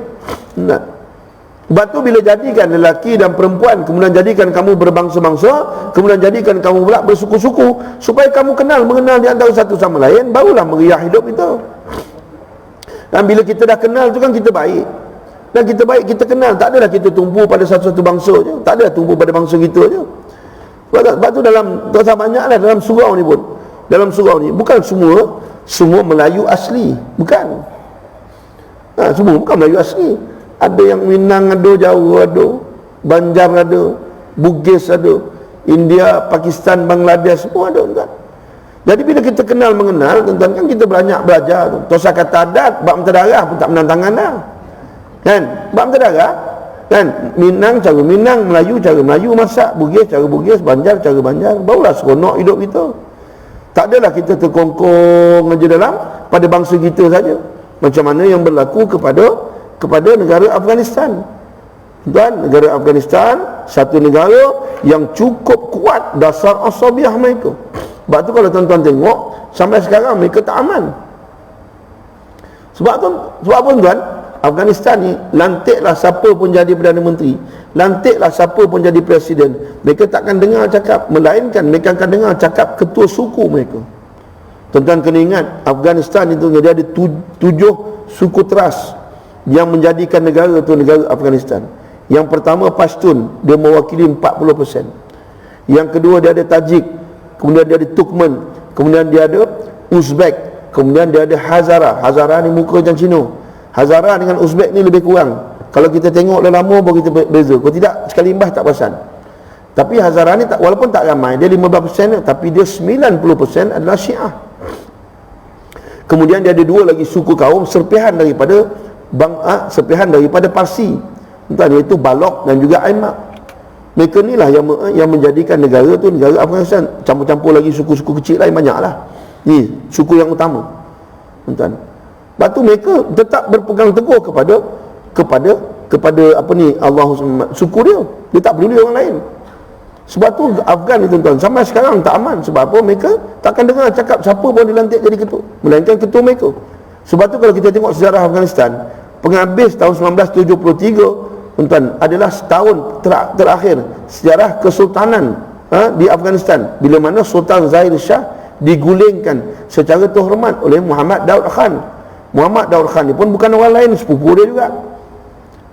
[SPEAKER 1] Sebab tu bila jadikan lelaki dan perempuan, kemudian jadikan kamu berbangsa-bangsa, kemudian jadikan kamu pula bersuku-suku, supaya kamu mengenal di antara satu sama lain, barulah meriah hidup itu. Dan bila kita dah kenal tu kan kita baik. Dan kita baik, kita kenal. Tak adalah kita tumpu pada satu-satu bangsa je. Tak adalah tumpu pada bangsa kita je. Sebab tu dalam, tak banyaklah dalam surau ni pun. Dalam surau ni, bukan semua Melayu asli. Bukan. Semua bukan Melayu asli. Ada yang Minang ada, Jawa ada, Banjar ada, Bugis ada. India, Pakistan, Bangladesh, semua ada tuan. Jadi bila kita mengenal tuan kan kita banyak belajar tu. Tosa kata adat, bab mentedarah pun tak menantangan dah. Kan? Bab mentedarah kan, Minang cara Minang, Melayu cara Melayu masak, Bugis cara Bugis, Banjar cara Banjar, barulah seronok hidup kita. Tak adalah kita terkongkong aja dalam pada bangsa kita saja. Macam mana yang berlaku kepada negara Afghanistan. Tuan, negara Afghanistan satu negara yang cukup kuat dasar asabiah mereka. Sebab tu kalau tuan-tuan tengok sampai sekarang mereka tak aman. Sebab apa tuan? Afghanistan ni lantiklah siapa pun jadi Perdana Menteri, lantiklah siapa pun jadi Presiden, mereka takkan dengar cakap, melainkan mereka akan dengar cakap ketua suku mereka. Tuan-tuan kena ingat, Afghanistan itu dia ada 7 suku teras yang menjadikan negara tu negara Afghanistan. Yang pertama Pashtun, dia mewakili 40%. Yang kedua dia ada Tajik, kemudian dia ada Turkmen, kemudian dia ada Uzbek, kemudian dia ada Hazara. Hazara ni muka macam Cina. Hazara dengan Uzbek ni lebih kurang. Kalau kita tengok dah lama baru kita beza. Kalau tidak sekali imbas tak perasan. Tapi Hazara ni tak, walaupun tak ramai, dia 15%, tapi dia 90% adalah Syiah. Kemudian dia ada 2 lagi suku kaum serpihan daripada Parsi, iaitu Balok dan juga Aimaq. Mereka ni lah yang menjadikan negara tu negara Afghanistan. Campur-campur lagi suku-suku kecil lain banyaklah. Ni suku yang utama. Tuan. Lepas tu mereka tetap berpegang teguh kepada apa ni, Allah suku dia. Dia tak peduli orang lain. Sebab tu Afghan ni tuan-tuan sampai sekarang tak aman. Sebab apa? Mereka takkan dengar cakap siapa pun dilantik jadi ketua, melainkan ketua mereka. Sebab tu kalau kita tengok sejarah Afghanistan, penghabis tahun 1973 tuan-tuan adalah setahun terakhir sejarah kesultanan di Afghanistan, bila mana Sultan Zahir Shah digulingkan secara terhormat oleh Muhammad Daud Khan. Muhammad Daud Khan ni pun bukan orang lain, sepupu dia juga.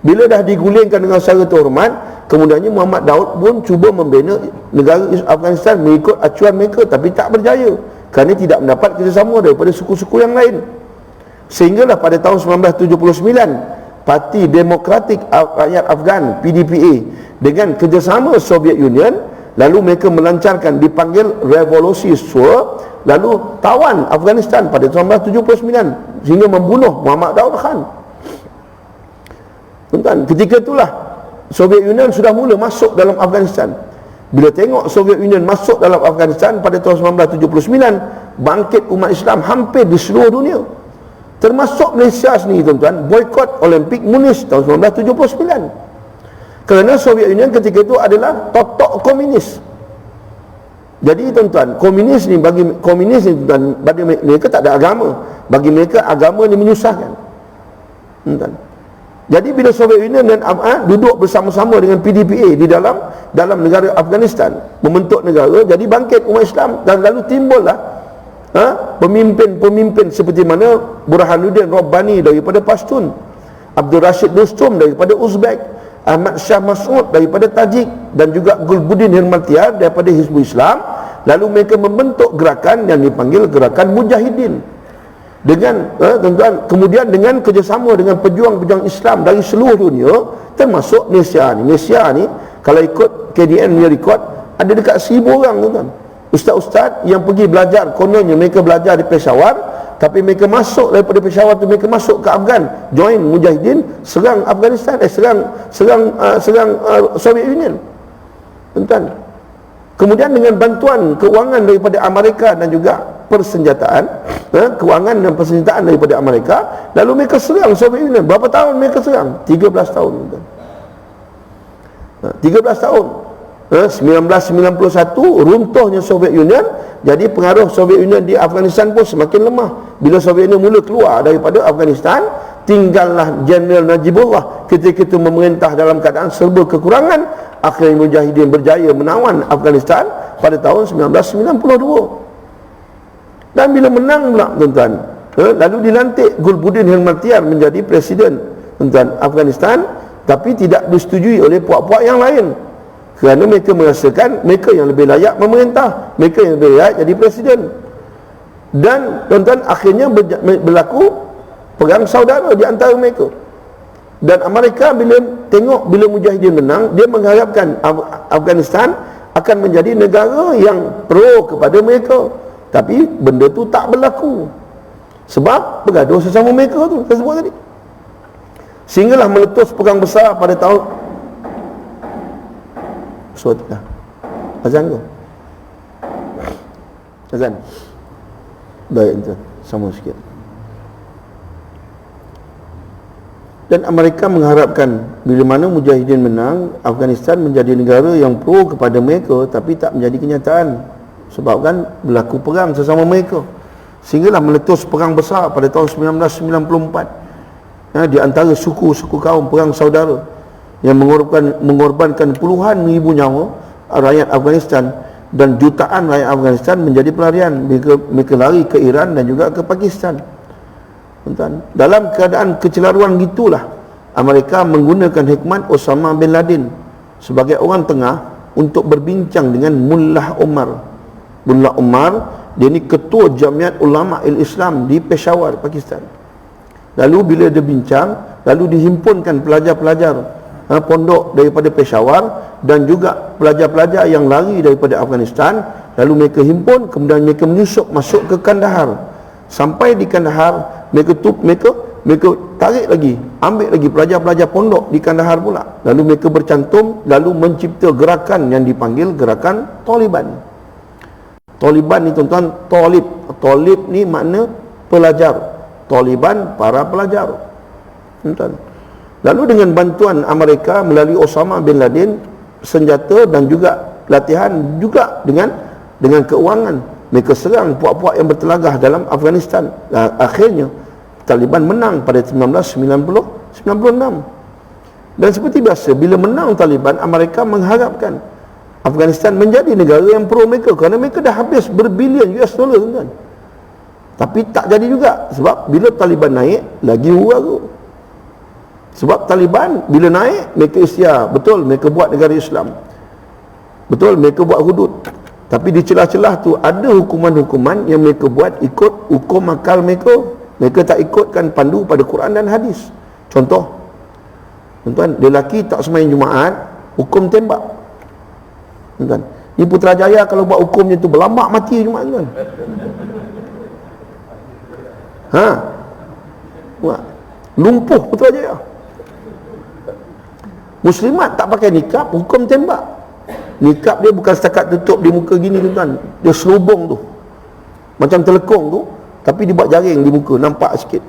[SPEAKER 1] Bila dah digulingkan dengan secara terhormat, kemudiannya Muhammad Daud pun cuba membina negara Afghanistan mengikut acuan mereka, tapi tak berjaya kerana tidak mendapat kerjasama daripada suku-suku yang lain. Sehinggalah pada tahun 1979 Parti Demokratik Rakyat Afghan PDPA dengan kerjasama Soviet Union, lalu mereka melancarkan dipanggil Revolusi Sur, lalu tawan Afghanistan pada tahun 1979 sehingga membunuh Muhammad Daud Khan. Tuan-tuan, ketika itulah Soviet Union sudah mula masuk dalam Afghanistan. Bila tengok Soviet Union masuk dalam Afghanistan pada tahun 1979, bangkit umat Islam hampir di seluruh dunia, termasuk Malaysia sendiri tuan-tuan, boikot Olimpik Munich tahun 1979 kerana Soviet Union ketika itu adalah totok komunis. Jadi tuan-tuan, komunis ni tuan, bagi mereka tak ada agama. Bagi mereka agama ni menyusahkan. Tuan. Jadi bila Soviet Union dan duduk bersama-sama dengan PDPA di dalam negara Afghanistan, membentuk negara, jadi bangkit umat Islam dan lalu timbullah pemimpin-pemimpin seperti mana Burhanuddin Rabbani daripada Pashtun, Abdul Rashid Dostum daripada Uzbek, Ahmad Shah Mas'ud daripada Tajik, dan juga Gulbuddin Hirmatiar daripada Hizbul Islam. Lalu mereka membentuk gerakan yang dipanggil Gerakan Mujahidin dengan tuan-tuan, kemudian dengan kerjasama dengan pejuang-pejuang Islam dari seluruh dunia, termasuk Malaysia ni. Malaysia ni kalau ikut KDN punya rekod ada dekat 1000 orang tuan-tuan, ustaz-ustaz yang pergi belajar. Kononnya mereka belajar di Peshawar, tapi mereka masuk daripada Peshawar tu, mereka masuk ke Afghan, join Mujahidin, serang Afghanistan, serang Soviet Union tuan-tuan. Kemudian dengan bantuan keuangan daripada Amerika dan juga persenjataan, keuangan dan persenjataan daripada Amerika, lalu mereka serang Soviet Union. Berapa tahun mereka serang? 13 tahun tuan. 13 tahun. 1991 runtuhnya Soviet Union. Jadi pengaruh Soviet Union di Afghanistan pun semakin lemah. Bila Soviet Union mula keluar daripada Afghanistan, tinggallah Jeneral Najibullah ketika itu memerintah dalam keadaan serba kekurangan. Akhirnya Mujahidin berjaya menawan Afghanistan pada tahun 1992. Dan bila menang pula tuan-tuan, lalu dilantik Gulbuddin Hirmatiar menjadi presiden tuan-tuan Afghanistan, tapi tidak disetujui oleh puak-puak yang lain kerana mereka merasakan mereka yang lebih layak memerintah, mereka yang lebih layak jadi presiden. Dan tuan-tuan, akhirnya berlaku perang saudara di antara mereka. Dan Amerika bila tengok bila Mujahidin menang, dia mengharapkan Afghanistan akan menjadi negara yang pro kepada mereka. Tapi benda tu tak berlaku sebab bergaduh sesama mereka tu saya sebut tadi, sehinggalah meletus perang besar pada tahun suatlah azan tu azan baik tu sama sikit. Dan Amerika mengharapkan bila mana Mujahidin menang, Afghanistan menjadi negara yang pro kepada mereka, tapi tak menjadi kenyataan sebabkan berlaku perang sesama mereka, sehinggalah meletus perang besar pada tahun 1994 di antara suku-suku kaum, perang saudara yang mengorbankan puluhan ribu nyawa rakyat Afghanistan, dan jutaan rakyat Afghanistan menjadi pelarian. Mereka lari ke Iran dan juga ke Pakistan. Dalam keadaan kecelaruan gitulah Amerika menggunakan hikmat Osama bin Laden sebagai orang tengah untuk berbincang dengan Mullah Omar. Mullah Omar, dia ni ketua Jamiat Ulama Islam di Peshawar, Pakistan. Lalu bila dia bincang, lalu dihimpunkan pelajar-pelajar pondok daripada Peshawar dan juga pelajar-pelajar yang lari daripada Afghanistan. Lalu mereka himpun, kemudian mereka menyusup masuk ke Kandahar. Sampai di Kandahar, mereka tarik lagi, ambil lagi pelajar-pelajar pondok di Kandahar pula. Lalu mereka bercantum, lalu mencipta gerakan yang dipanggil gerakan Taliban. Taliban ni tuan-tuan, Talib ni makna pelajar, Taliban para pelajar, tuan-tuan. Lalu dengan bantuan Amerika melalui Osama bin Laden, senjata dan juga latihan, juga dengan keuangan, mereka serang puak-puak yang bertelagah dalam Afghanistan. Akhirnya Taliban menang pada 1996. Dan seperti biasa, bila menang Taliban, Amerika mengharapkan Afghanistan menjadi negara yang pro mereka, kerana mereka dah habis berbilion US dollar, tuan-tuan. Tapi tak jadi juga, sebab bila Taliban naik, lagi huru-hara. Sebab Taliban bila naik, mereka istiar, betul mereka buat negara Islam, betul mereka buat hudud, tapi di celah-celah tu ada hukuman-hukuman yang mereka buat ikut hukum akal mereka. Mereka tak ikutkan pandu pada Quran dan hadis. Contoh, tuan-tuan, lelaki tak sembahyang Jumaat, hukum tembak. Tuan-tuan, ni Putrajaya kalau buat hukumnya tu berlambak mati Jumaat, tuan. Lumpuh Putrajaya. Muslimat tak pakai nikab, hukum tembak. Nikab dia bukan setakat tutup di muka gini, tuan-tuan, dia selubung tu macam telekong tu, tapi dibuat jaring di muka, nampak sikit.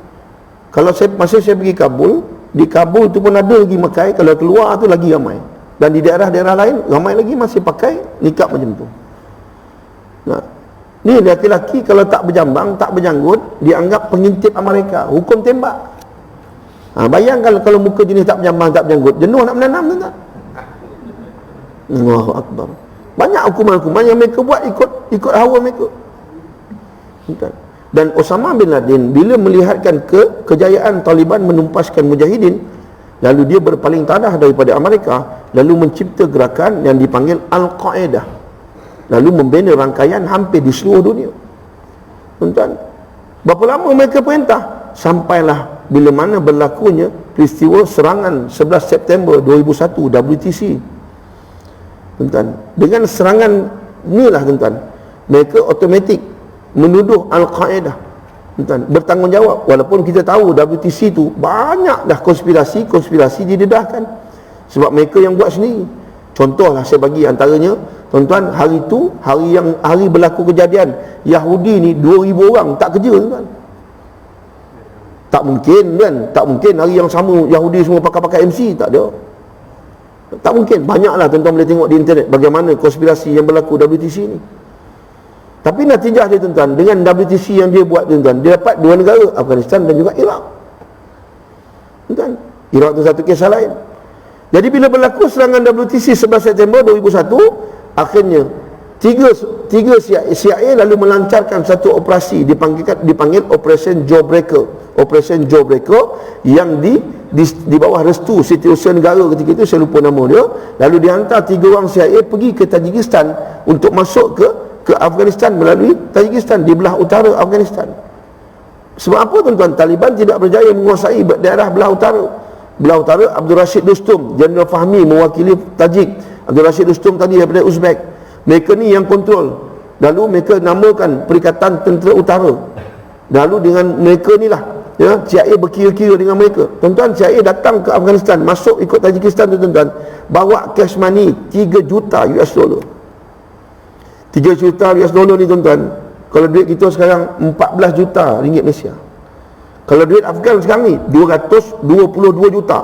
[SPEAKER 1] Kalau masa saya pergi Kabul, di Kabul tu pun ada lagi pakai, kalau keluar tu lagi ramai, dan di daerah-daerah lain ramai lagi masih pakai nikab macam tu. Ni lelaki-lelaki kalau tak berjambang, tak berjanggut, dianggap pengintip Amerika, hukum tembak. Bayangkan kalau muka jenis tak berjambang, tak berjanggut, jenuh nak menanam, tuan-tuan. Allahu Akbar. Banyak hukuman-hukuman yang mereka buat ikut hawa mereka. Dan Osama bin Laden bila melihatkan kejayaan Taliban menumpaskan Mujahidin, lalu dia berpaling tanah daripada Amerika, lalu mencipta gerakan yang dipanggil Al-Qaeda, lalu membina rangkaian hampir di seluruh dunia. Tuan-tuan, berapa lama mereka perintah? Sampailah bila mana berlakunya peristiwa serangan 11 September 2001 WTC. Tuan-tuan, dengan serangan inilah, tuan-tuan, mereka automatik menuduh Al-Qaeda, tuan-tuan, bertanggungjawab. Walaupun kita tahu WTC tu banyak dah konspirasi didedahkan sebab mereka yang buat sendiri. Contohlah saya bagi antaranya, tuan-tuan, hari tu hari berlaku kejadian Yahudi ni 2000 orang tak kerja, tuan-tuan. Tak mungkin kan, tak mungkin hari yang sama Yahudi semua pakai MC, tak ada. Tak mungkin. Banyaklah tuan-tuan boleh tengok di internet bagaimana konspirasi yang berlaku WTC ni. Tapi natijah dia, tuan-tuan, dengan WTC yang dia buat, tuan-tuan, dia dapat dua negara, Afghanistan dan juga Iraq. Tuan-tuan, Iraq tu satu kisah lain. Jadi bila berlaku serangan WTC 11 September 2001, akhirnya tiga CIA lalu melancarkan satu operasi dipanggil Operation Jawbreaker. Operation Jawbreaker yang di bawah restu Setiausaha Negara ketika itu, saya lupa nama dia. Lalu dihantar 3 orang CIA pergi ke Tajikistan untuk masuk ke Afghanistan melalui Tajikistan di belah utara Afghanistan. Sebab apa, tuan-tuan? Taliban tidak berjaya menguasai daerah belah utara. Belah utara, Abdul Rashid Dostum, Jeneral Fahmi mewakili Tajik, Abdul Rashid Dostum tadi daripada Uzbek. Mereka ni yang kontrol. Lalu mereka namakan Perikatan Tentera Utara. Lalu dengan mereka ni lah, ya, CIA berkira-kira dengan mereka. Tuan-tuan, CIA datang ke Afghanistan, masuk ikut Tajikistan tu tuan-tuan, bawa cash money 3 juta US dollar. 3 juta US dollar ni tuan-tuan, kalau duit kita sekarang 14 juta ringgit Malaysia. Kalau duit Afghan sekarang ni 222 juta.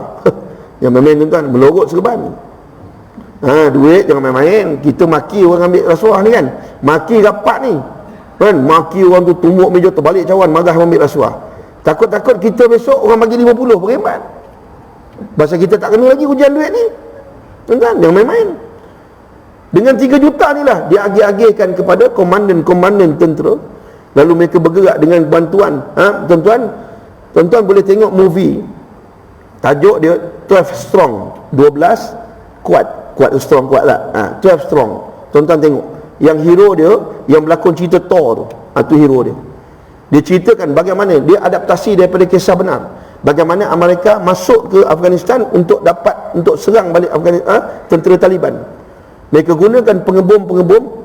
[SPEAKER 1] Yang main-main tuan-tuan, melorot serban. Duit jangan main-main. Kita maki orang ambil rasuah ni kan, maki rapat ni kan, maki orang tu tumbuk meja terbalik cawan, marah orang ambil rasuah. Takut-takut kita besok orang bagi 50 berhemat. Pasal kita tak kena lagi hujan duit ni tuan-tuan, jangan main-main. Dengan 3 juta ni lah dia agih-agihkan kepada komandan-komandan tentera. Lalu mereka bergerak dengan bantuan. Tuan-tuan boleh tengok movie, tajuk dia 12 Strong, 12 kuat strong kuat lah. 12 Strong. Tuan-tuan tengok, yang hero dia yang berlakon cerita Thor tu, tu hero dia. Dia ceritakan bagaimana dia adaptasi daripada kisah benar, bagaimana Amerika masuk ke Afghanistan untuk serang balik tentera Taliban. Mereka gunakan pengebom,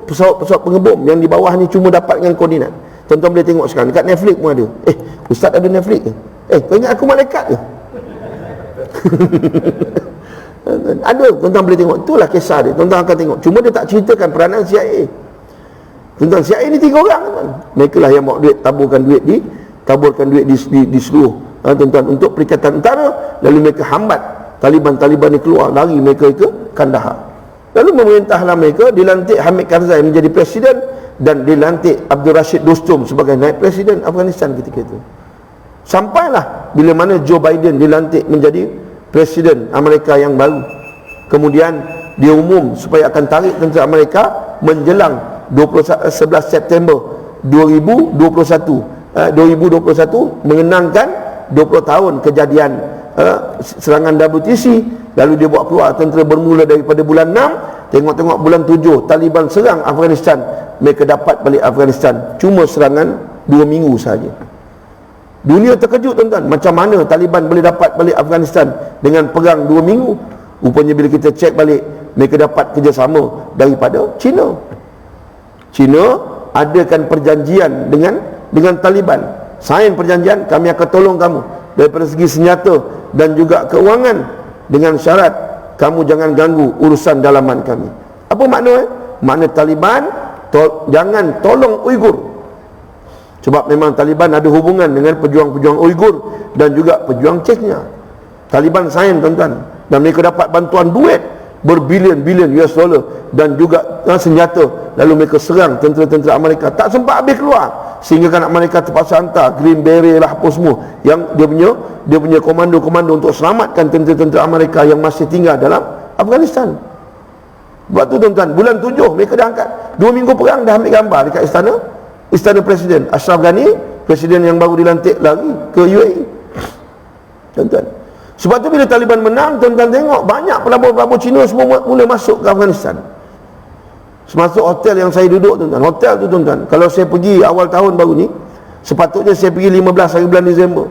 [SPEAKER 1] pesawat pengebom yang di bawah ni cuma dapat dengan koordinat. Tuan-tuan boleh tengok sekarang dekat Netflix pun ada. Ustaz ada Netflix ke? Kau ingat aku malaikat ke? Ada, tuan-tuan boleh tengok. Itulah kisah dia, tuan-tuan akan tengok. Cuma dia tak ceritakan peranan CIA. Tuan-tuan, CIA ni 3 orang tuan. Mereka lah yang bawa duit, taburkan duit di seluruh tuan-tuan untuk Perikatan Utara. Lalu mereka hambat Taliban ni keluar, lari mereka ke Kandahar. Lalu memerintahlah mereka, dilantik Hamid Karzai menjadi presiden dan dilantik Abdul Rashid Dostum sebagai naib presiden Afghanistan ketika itu. Sampailah bila mana Joe Biden dilantik menjadi presiden Amerika yang baru. Kemudian dia umum supaya akan tarik tentera Amerika menjelang 11 September 2021 mengenangkan 20 tahun kejadian serangan WTC. Lalu dia buat keluar tentera bermula daripada bulan 6. Tengok-tengok bulan 7 Taliban serang Afghanistan. Mereka dapat balik Afghanistan cuma serangan 2 minggu saja. Dunia terkejut tuan-tuan, macam mana Taliban boleh dapat balik Afghanistan dengan perang 2 minggu. Rupanya bila kita cek balik, mereka dapat kerjasama daripada China adakan perjanjian dengan Taliban. Sign perjanjian, kami akan tolong kamu daripada segi senjata dan juga keuangan, dengan syarat kamu jangan ganggu urusan dalaman kami. Apa makna? Makna Taliban jangan tolong Uighur. Sebab memang Taliban ada hubungan dengan pejuang-pejuang Uighur dan juga pejuang Chechnya. Taliban sign tuan-tuan, dan mereka dapat bantuan duit berbilion-bilion US dollar dan juga senjata. Lalu mereka serang tentera-tentera Amerika, tak sempat habis keluar, sehingga kan Amerika terpaksa hantar Green Beret lah apa semua yang dia punya komando-komando untuk selamatkan tentera-tentera Amerika yang masih tinggal dalam Afghanistan. Sebab tu tuan-tuan, bulan 7 mereka dah angkat 2 minggu perang, dah ambil gambar dekat istana Presiden Ashraf Ghani, presiden yang baru dilantik, lari ke UAE tuan-tuan. Sebab tu bila Taliban menang, tuan-tuan tengok banyak pelabur-pelabur Cina semua mula masuk ke Afghanistan. Semasuk hotel yang saya duduk tuan-tuan, hotel tu tuan-tuan, kalau saya pergi awal tahun baru ni, sepatutnya saya pergi 15 hari bulan Disember.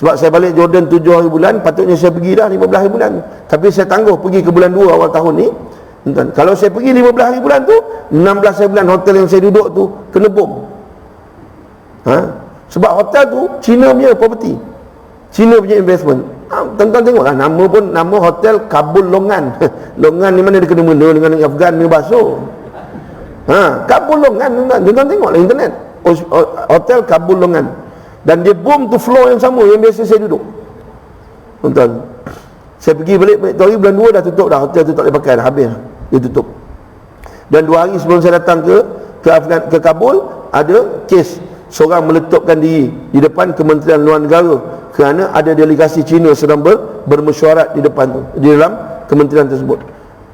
[SPEAKER 1] Sebab saya balik Jordan 7 hari bulan, patutnya saya pergi dah 15 hari bulan. Tapi saya tangguh pergi ke bulan 2 awal tahun ni tuan-tuan. Kalau saya pergi 15 hari bulan tu, 16 hari bulan hotel yang saya duduk tu kena bom. Sebab hotel tu Cina punya property, Cina punya investment. Tuan-tuan tengoklah nama hotel Kabul Longan. Longan ni mana dia kena mena dengan Afghan ni basuh. Kabul Longan tuan-tuan tengoklah internet. Hotel Kabul Longan. Dan dia bom tu floor yang sama yang biasa saya duduk. Tuan-tuan, saya pergi balik tu hari bulan 2 dah tutup dah, hotel tu tak boleh pakai dah, habis dia tutup. Dan 2 hari sebelum saya datang ke Kabul, ada kes seorang meletupkan diri di depan Kementerian Luar Negara kerana ada delegasi Cina sedang bermesyuarat di depan tu, di dalam kementerian tersebut.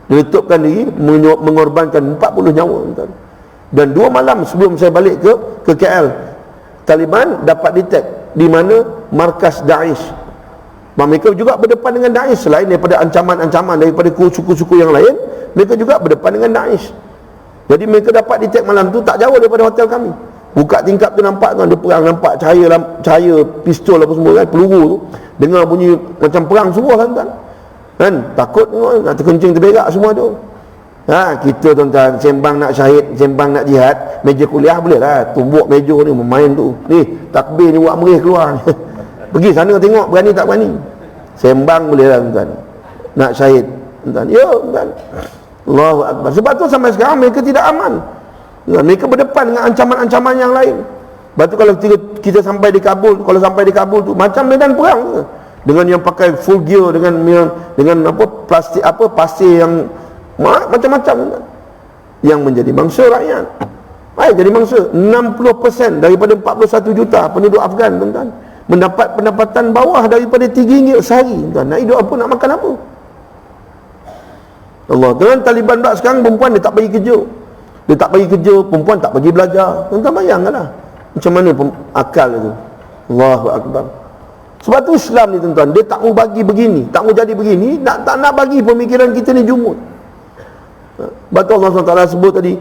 [SPEAKER 1] Diletupkan diri, mengorbankan 40 nyawa tuan. Dan 2 malam sebelum saya balik ke KL, Taliban dapat detect di mana markas Daesh. Mereka juga berdepan dengan Daesh. Selain daripada ancaman-ancaman daripada suku-suku yang lain, mereka juga berdepan dengan Daesh. Jadi mereka dapat detect malam tu tak jauh daripada hotel kami. Buka tingkap tu nampak kan, dia perang, nampak cahaya pistol apa semua kan, peluru tu, dengar bunyi macam perang semua kan, takut tengok nak terkencing terberak semua tu. Kita tuan-tuan sembang nak syahid, sembang nak jihad, meja kuliah boleh lah, tumbuk meja ni main tu. Ni takbir ni buat merih keluar ni. Pergi sana tengok berani tak berani. Sembang boleh lah tuan-tuan. Nak syahid tuan-tuan. Ya tuan-tuan. Allahu Akbar. Sebab tu sampai sekarang mereka tidak aman. Mereka berdepan dengan ancaman-ancaman yang lain. Sebab tu kalau kita sampai di Kabul, kalau sampai di Kabul tu macam medan perang. Dengan yang pakai full gear, dengan apa plastik apa pasir yang macam-macam yang menjadi mangsa rakyat. Jadi mangsa 60% daripada 41 juta penduduk Afghan tuan-tuan mendapat pendapatan bawah daripada RM3 sehari tuan. Nak hidup apa, nak makan apa? Allah. Dengan Taliban pula sekarang perempuan dia tak bagi kerja. Dia tak bagi kerja, perempuan tak bagi belajar. Tuan-tuan bayangkanlah macam mana akal itu. Allahu Akbar. Sebab tu Islam ni tuan-tuan, dia tak mau bagi begini, tak mau jadi begini, tak nak bagi pemikiran kita ni jumud. Betul Allah SWT sebut tadi,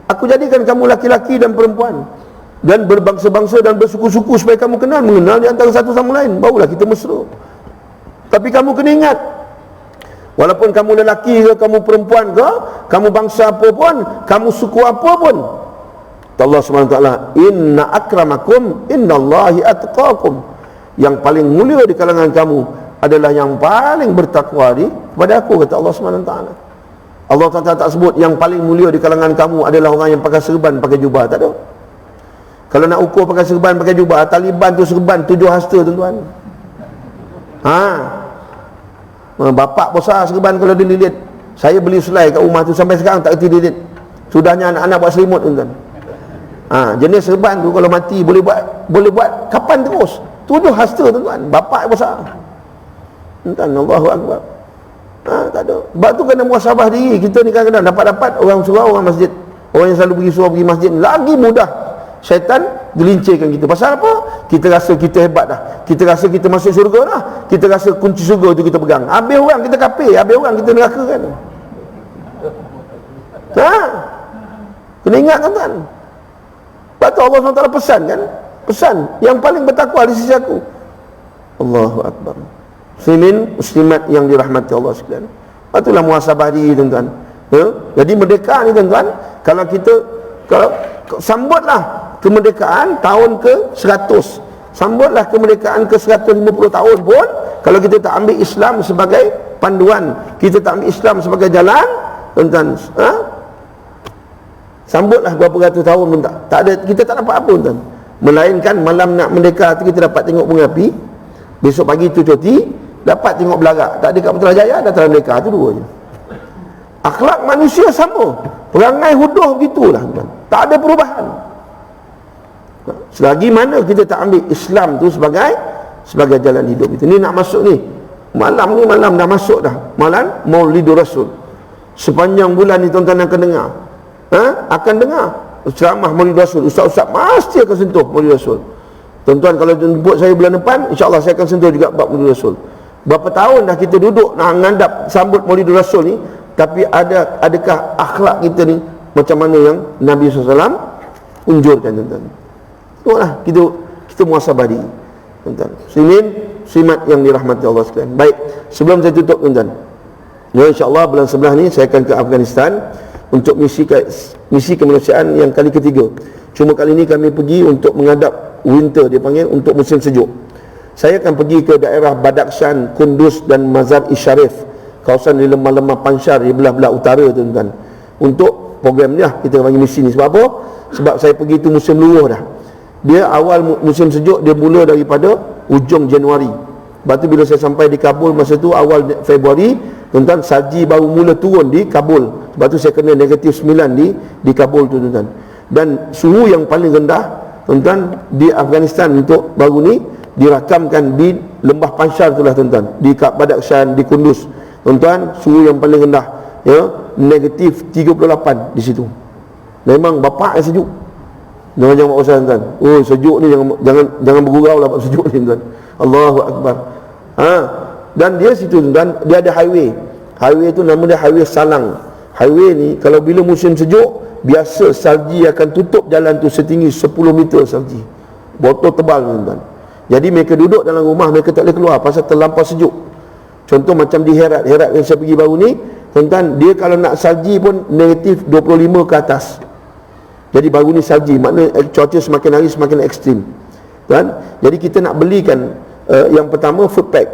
[SPEAKER 1] aku jadikan kamu laki-laki dan perempuan dan berbangsa-bangsa dan bersuku-suku supaya kamu mengenal di antara satu sama lain, barulah kita mesra. Tapi kamu kena ingat, walaupun kamu lelaki ke, kamu perempuan ke, kamu bangsa apa pun, kamu suku apa pun, Allah SWT, inna akramakum innallahi atqakum, yang paling mulia di kalangan kamu adalah yang paling bertakwa kepada aku, kata Allah SWT. Allah tak sebut yang paling mulia di kalangan kamu adalah orang yang pakai serban, pakai jubah. Tak ada. Kalau nak ukur pakai serban, pakai jubah, Taliban tu serban 7 hasta tuan-tuan. Bapak besar serban kalau dililit. Saya beli selai kat rumah tu sampai sekarang tak erti lilit. Sudahnya anak-anak buat selimut tuan-tuan. Jenis serban tu kalau mati boleh buat kapan terus. 7 hasta tuan-tuan. Bapak besar. Tuan-tuan, Allahu Akbar. Tak ada. Sebab tu kena muhasabah diri. Kita ni kadang-kadang dapat orang surau, orang masjid, orang yang selalu pergi surau, pergi masjid, lagi mudah syaitan gelincirkan kita. Pasal apa? Kita rasa kita hebat dah, kita rasa kita masuk syurga dah, kita rasa kunci syurga tu kita pegang. Habis orang kita kafir, habis orang kita neraka kan. Kena ingat tuan-tuan. Sebab tu Allah SWT pesan kan, pesan yang paling bertakwa di sisi aku. Allahu Akbar. Muslimin, muslimat yang dirahmati Allah sekalian. Itulah muhasabah diri tuan-tuan. Jadi merdeka ni tuan-tuan, kalau sambutlah kemerdekaan tahun ke-100, sambutlah kemerdekaan ke-150 tahun pun, kalau kita tak ambil Islam sebagai panduan, kita tak ambil Islam sebagai jalan, tuan-tuan, sambutlah berapa ratus tahun pun tak ada, kita tak dapat apa tuan-tuan. Melainkan malam nak merdeka tu kita dapat tengok bunga api, besok pagi tu cuti, dapat tengok belagak. Tak ada kat Putrajaya, datang mereka tu dua je. Akhlak manusia sama, perangai huduh begitulah tuan. Tak ada perubahan. Selagi mana kita tak ambil Islam tu sebagai jalan hidup itu. Ni nak masuk ni, malam dah masuk dah, malam Maulidur Rasul. Sepanjang bulan ni tuan-tuan akan dengar, akan dengar ceramah Maulidur Rasul. Ustaz-ustaz mesti akan sentuh Maulidur Rasul. Tuan-tuan kalau jemput saya bulan depan, insya-Allah saya akan sentuh juga bab Maulidur Rasul. Berapa tahun dah kita duduk nak ngadap sambut Maulidur Rasul ni, tapi adakah akhlak kita ni macam mana yang Nabi SAW unjurkan tuan-tuan. Itulah kita muhasabah diri tuan-tuan. Muslimin, muslimat yang dirahmati Allah sekalian. Baik, sebelum saya tutup tuan-tuan, insya-Allah bulan 11 ni saya akan ke Afghanistan untuk misi kemanusiaan yang kali ketiga. Cuma kali ni kami pergi untuk menghadap winter, dia panggil, untuk musim sejuk. Saya akan pergi ke daerah Badakhshan, Kunduz dan Mazar-i-Sharif, kawasan di lemah-lemah Panjshir di belah-belah utara tuan-tuan. Untuk program ni lah kita panggil misi ni. Sebab apa? Sebab saya pergi tu musim luruh dah. Dia awal musim sejuk, dia mula daripada ujung Januari. Lepas tu bila saya sampai di Kabul masa tu awal Februari, tuan-tuan, salji baru mula turun di Kabul. Sebab tu saya kena -9 di Kabul tu tuan-tuan. Dan suhu yang paling rendah tuan-tuan di Afghanistan untuk baru ni dirakamkan di lembah Panjshir itulah tuan-tuan, di Badakhshan, di Kunduz tuan-tuan, suhu yang paling rendah ya -38 di situ. Memang bapak yang sejuk. Jangan buat usaha tuan. Oh sejuk ni jangan bergurau lah bab sejuk ni tuan. Allahu Akbar. Dan dia situ tuan, dia ada highway. Highway tu nama dia highway Salang. Highway ni kalau bila musim sejuk, biasa salji akan tutup jalan tu setinggi 10 meter salji. Botol tebal tuan-tuan. Jadi mereka duduk dalam rumah, mereka tak boleh keluar pasal terlampau sejuk. Contoh macam di Herat yang saya pergi baru ni,
[SPEAKER 2] Tuan-tuan, dia kalau nak salji pun negatif 25 ke atas. Jadi baru ni salji, makna cuaca semakin hari semakin ekstrim, kan? Jadi kita nak belikan yang pertama food pack.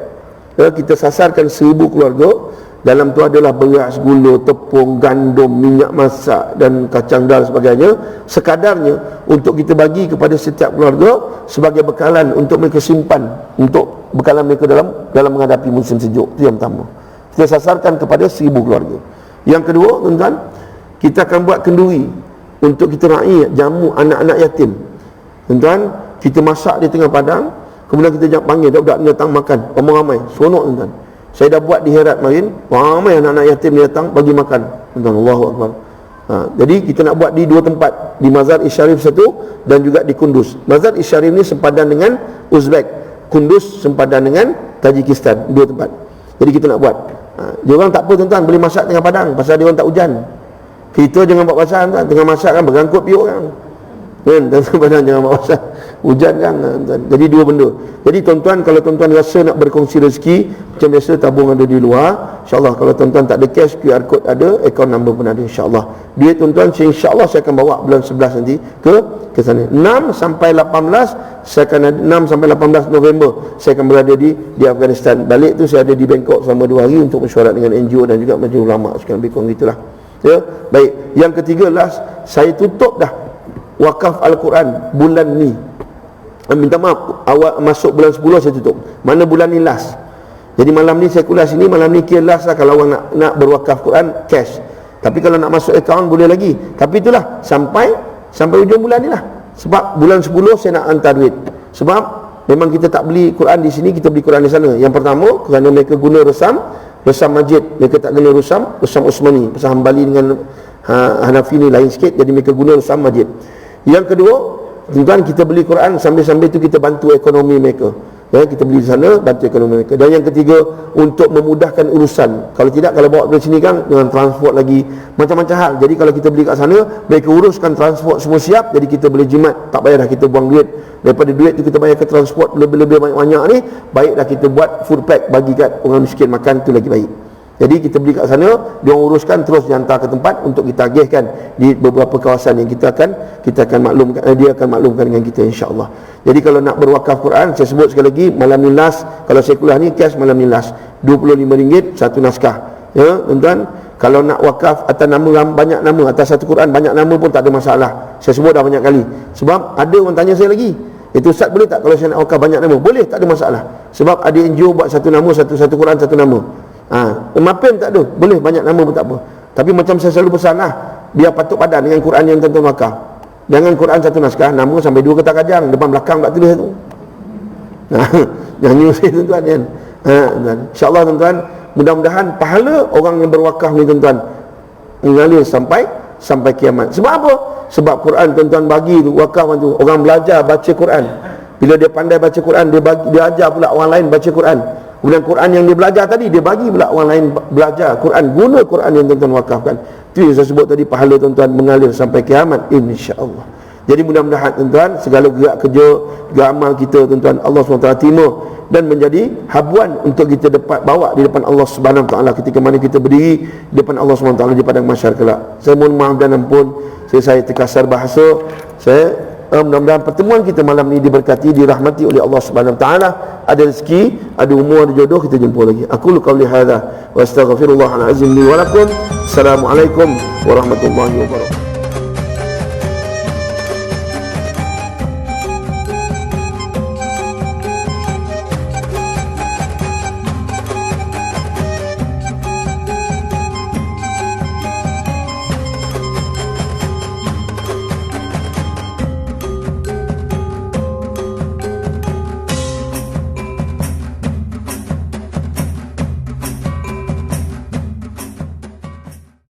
[SPEAKER 2] Kita sasarkan 1000 keluarga. Dalam tu adalah beras, gula, tepung, gandum, minyak masak dan kacang dal sebagainya, sekadarnya untuk kita bagi kepada setiap keluarga sebagai bekalan untuk mereka simpan, untuk bekalan mereka dalam menghadapi musim sejuk. Itu yang pertama. Kita sasarkan kepada 1000 keluarga. Yang kedua, tuan-tuan, kita akan buat kenduri untuk kita raih jamu anak-anak yatim. Tuan-tuan, kita masak di tengah padang, kemudian kita panggil budak-budak datang makan, ramai-ramai, seronok tuan-tuan. Saya dah buat di Herat kemarin, ramai anak-anak yatim datang bagi makan. Tuan-tuan, Allahu Akbar. Jadi kita nak buat di 2 tempat, di Mazar Isyarif satu dan juga di Kunduz. Mazar Isyarif ni sempadan dengan Uzbek, Kunduz sempadan dengan Tajikistan, 2 tempat. Jadi kita nak buat. Dia orang tak apa tuan-tuan, boleh masak tengah padang pasal dia orang tak hujan. Kita jangan buat pasal tuan, tengah masak kan berangkut piuk kan. Kan, tengah padang jangan buat pasal. Hujan kan tuan. Jadi 2 benda. Jadi tuan-tuan, kalau tuan-tuan rasa nak berkongsi rezeki, macam biasa tabung ada di luar. InsyaAllah kalau tuan-tuan tak ada cash, QR code ada, account number pun ada, insyaAllah. Duit tuan-tuan, insyaAllah saya akan bawa bulan 11 nanti ke sana. 6 sampai 18 saya akan ada, 6 sampai 18 November saya akan berada di Afghanistan. Balik tu saya ada di Bangkok selama 2 hari untuk mesyuarat dengan NGO dan juga majlis ulama sekian lebih kurang gitulah. Ya, baik. Yang ketiga last, saya tutup dah wakaf Al-Quran bulan ni. Minta maaf, awal masuk bulan 10 saya tutup. Mana bulan ni last. Jadi malam ni saya kuliah sini, malam ni kira last lah kalau orang nak berwakaf Quran cash. Tapi kalau nak masuk akaun boleh lagi. Tapi itulah sampai ujung bulan ni lah. Sebab bulan 10 saya nak hantar duit. Sebab memang kita tak beli Quran di sini, kita beli Quran di sana. Yang pertama kerana mereka guna resam masjid, mereka tak guna resam Usmani. Pasal Hambali dengan Hanafi ni lain sikit, jadi mereka guna resam masjid. Yang kedua, tuan-tuan, kita beli Quran sambil-sambil tu kita bantu ekonomi mereka. Ya, kita beli di sana, bantu ekonomi mereka. Dan yang ketiga, untuk memudahkan urusan. Kalau tidak, kalau bawa dari sini kan dengan transport lagi, macam-macam hal. Jadi kalau kita beli kat sana, mereka uruskan transport semua siap, jadi kita boleh jimat, tak payah dah kita buang duit. Daripada duit tu kita bayar ke transport lebih-lebih banyak-banyak ni, baiklah kita buat food pack bagi kat orang miskin makan, tu lagi baik. Jadi kita beli kat sana, dia uruskan terus dihantar ke tempat untuk kita agihkan di beberapa kawasan yang kita akan maklumkan, dia akan maklumkan dengan kita, insya-Allah. Jadi kalau nak berwakaf Quran, saya sebut sekali lagi, malam ni last, kalau saya kuliah ni cash malam ni last, RM25 satu naskah. Ya, tuan-tuan, kalau nak wakaf atas nama banyak nama, atas satu Quran banyak nama pun tak ada masalah. Saya sebut dah banyak kali. Sebab ada orang tanya saya lagi, itu Ustaz boleh tak kalau saya nak wakaf banyak nama? Boleh, tak ada masalah. Sebab ada NGO buat satu nama, satu Quran satu nama. Mapim tak ada, boleh banyak nama pun tak apa. Tapi macam saya selalu pesan lah, biar patuk padan dengan Quran yang tuan-tuan wakaf. Jangan Quran satu naskah, nama sampai 2 ketak kajang, depan belakang tak tulis tu. Jangan nyusih tuan-tuan kan. InsyaAllah tuan-tuan, mudah-mudahan pahala orang yang berwakaf ni tuan-tuan mengalir sampai kiamat. Sebab apa? Sebab Quran tuan-tuan bagi tu, wakaf tu, orang belajar baca Quran. Bila dia pandai baca Quran, dia ajar pula orang lain baca Quran. Kemudian Quran yang dia belajar tadi, dia bagi pula orang lain belajar Quran, guna Quran yang tuan-tuan wakafkan. Itu yang saya sebut tadi, pahala tuan-tuan mengalir sampai kiamat, insya-Allah. Jadi mudah-mudahan tuan-tuan, segala gerak kerja, gerak amal kita tuan-tuan, Allah SWT terima dan menjadi habuan untuk kita bawa di depan Allah Subhanahu Wa Taala ketika mana kita berdiri di depan Allah Subhanahu Wa Taala di padang mahsyar kelak. Saya mohon maaf dan ampun saya terkasar bahasa. Mudah-mudahan pertemuan kita malam ini diberkati, dirahmati oleh Allah Subhanahu Wa Taala. Ada rezeki, ada umur, ada jodoh, kita jumpa lagi. Aku qauli hadza wa astaghfirullahal azim li wa lakum. Assalamualaikum warahmatullahi wabarakatuh.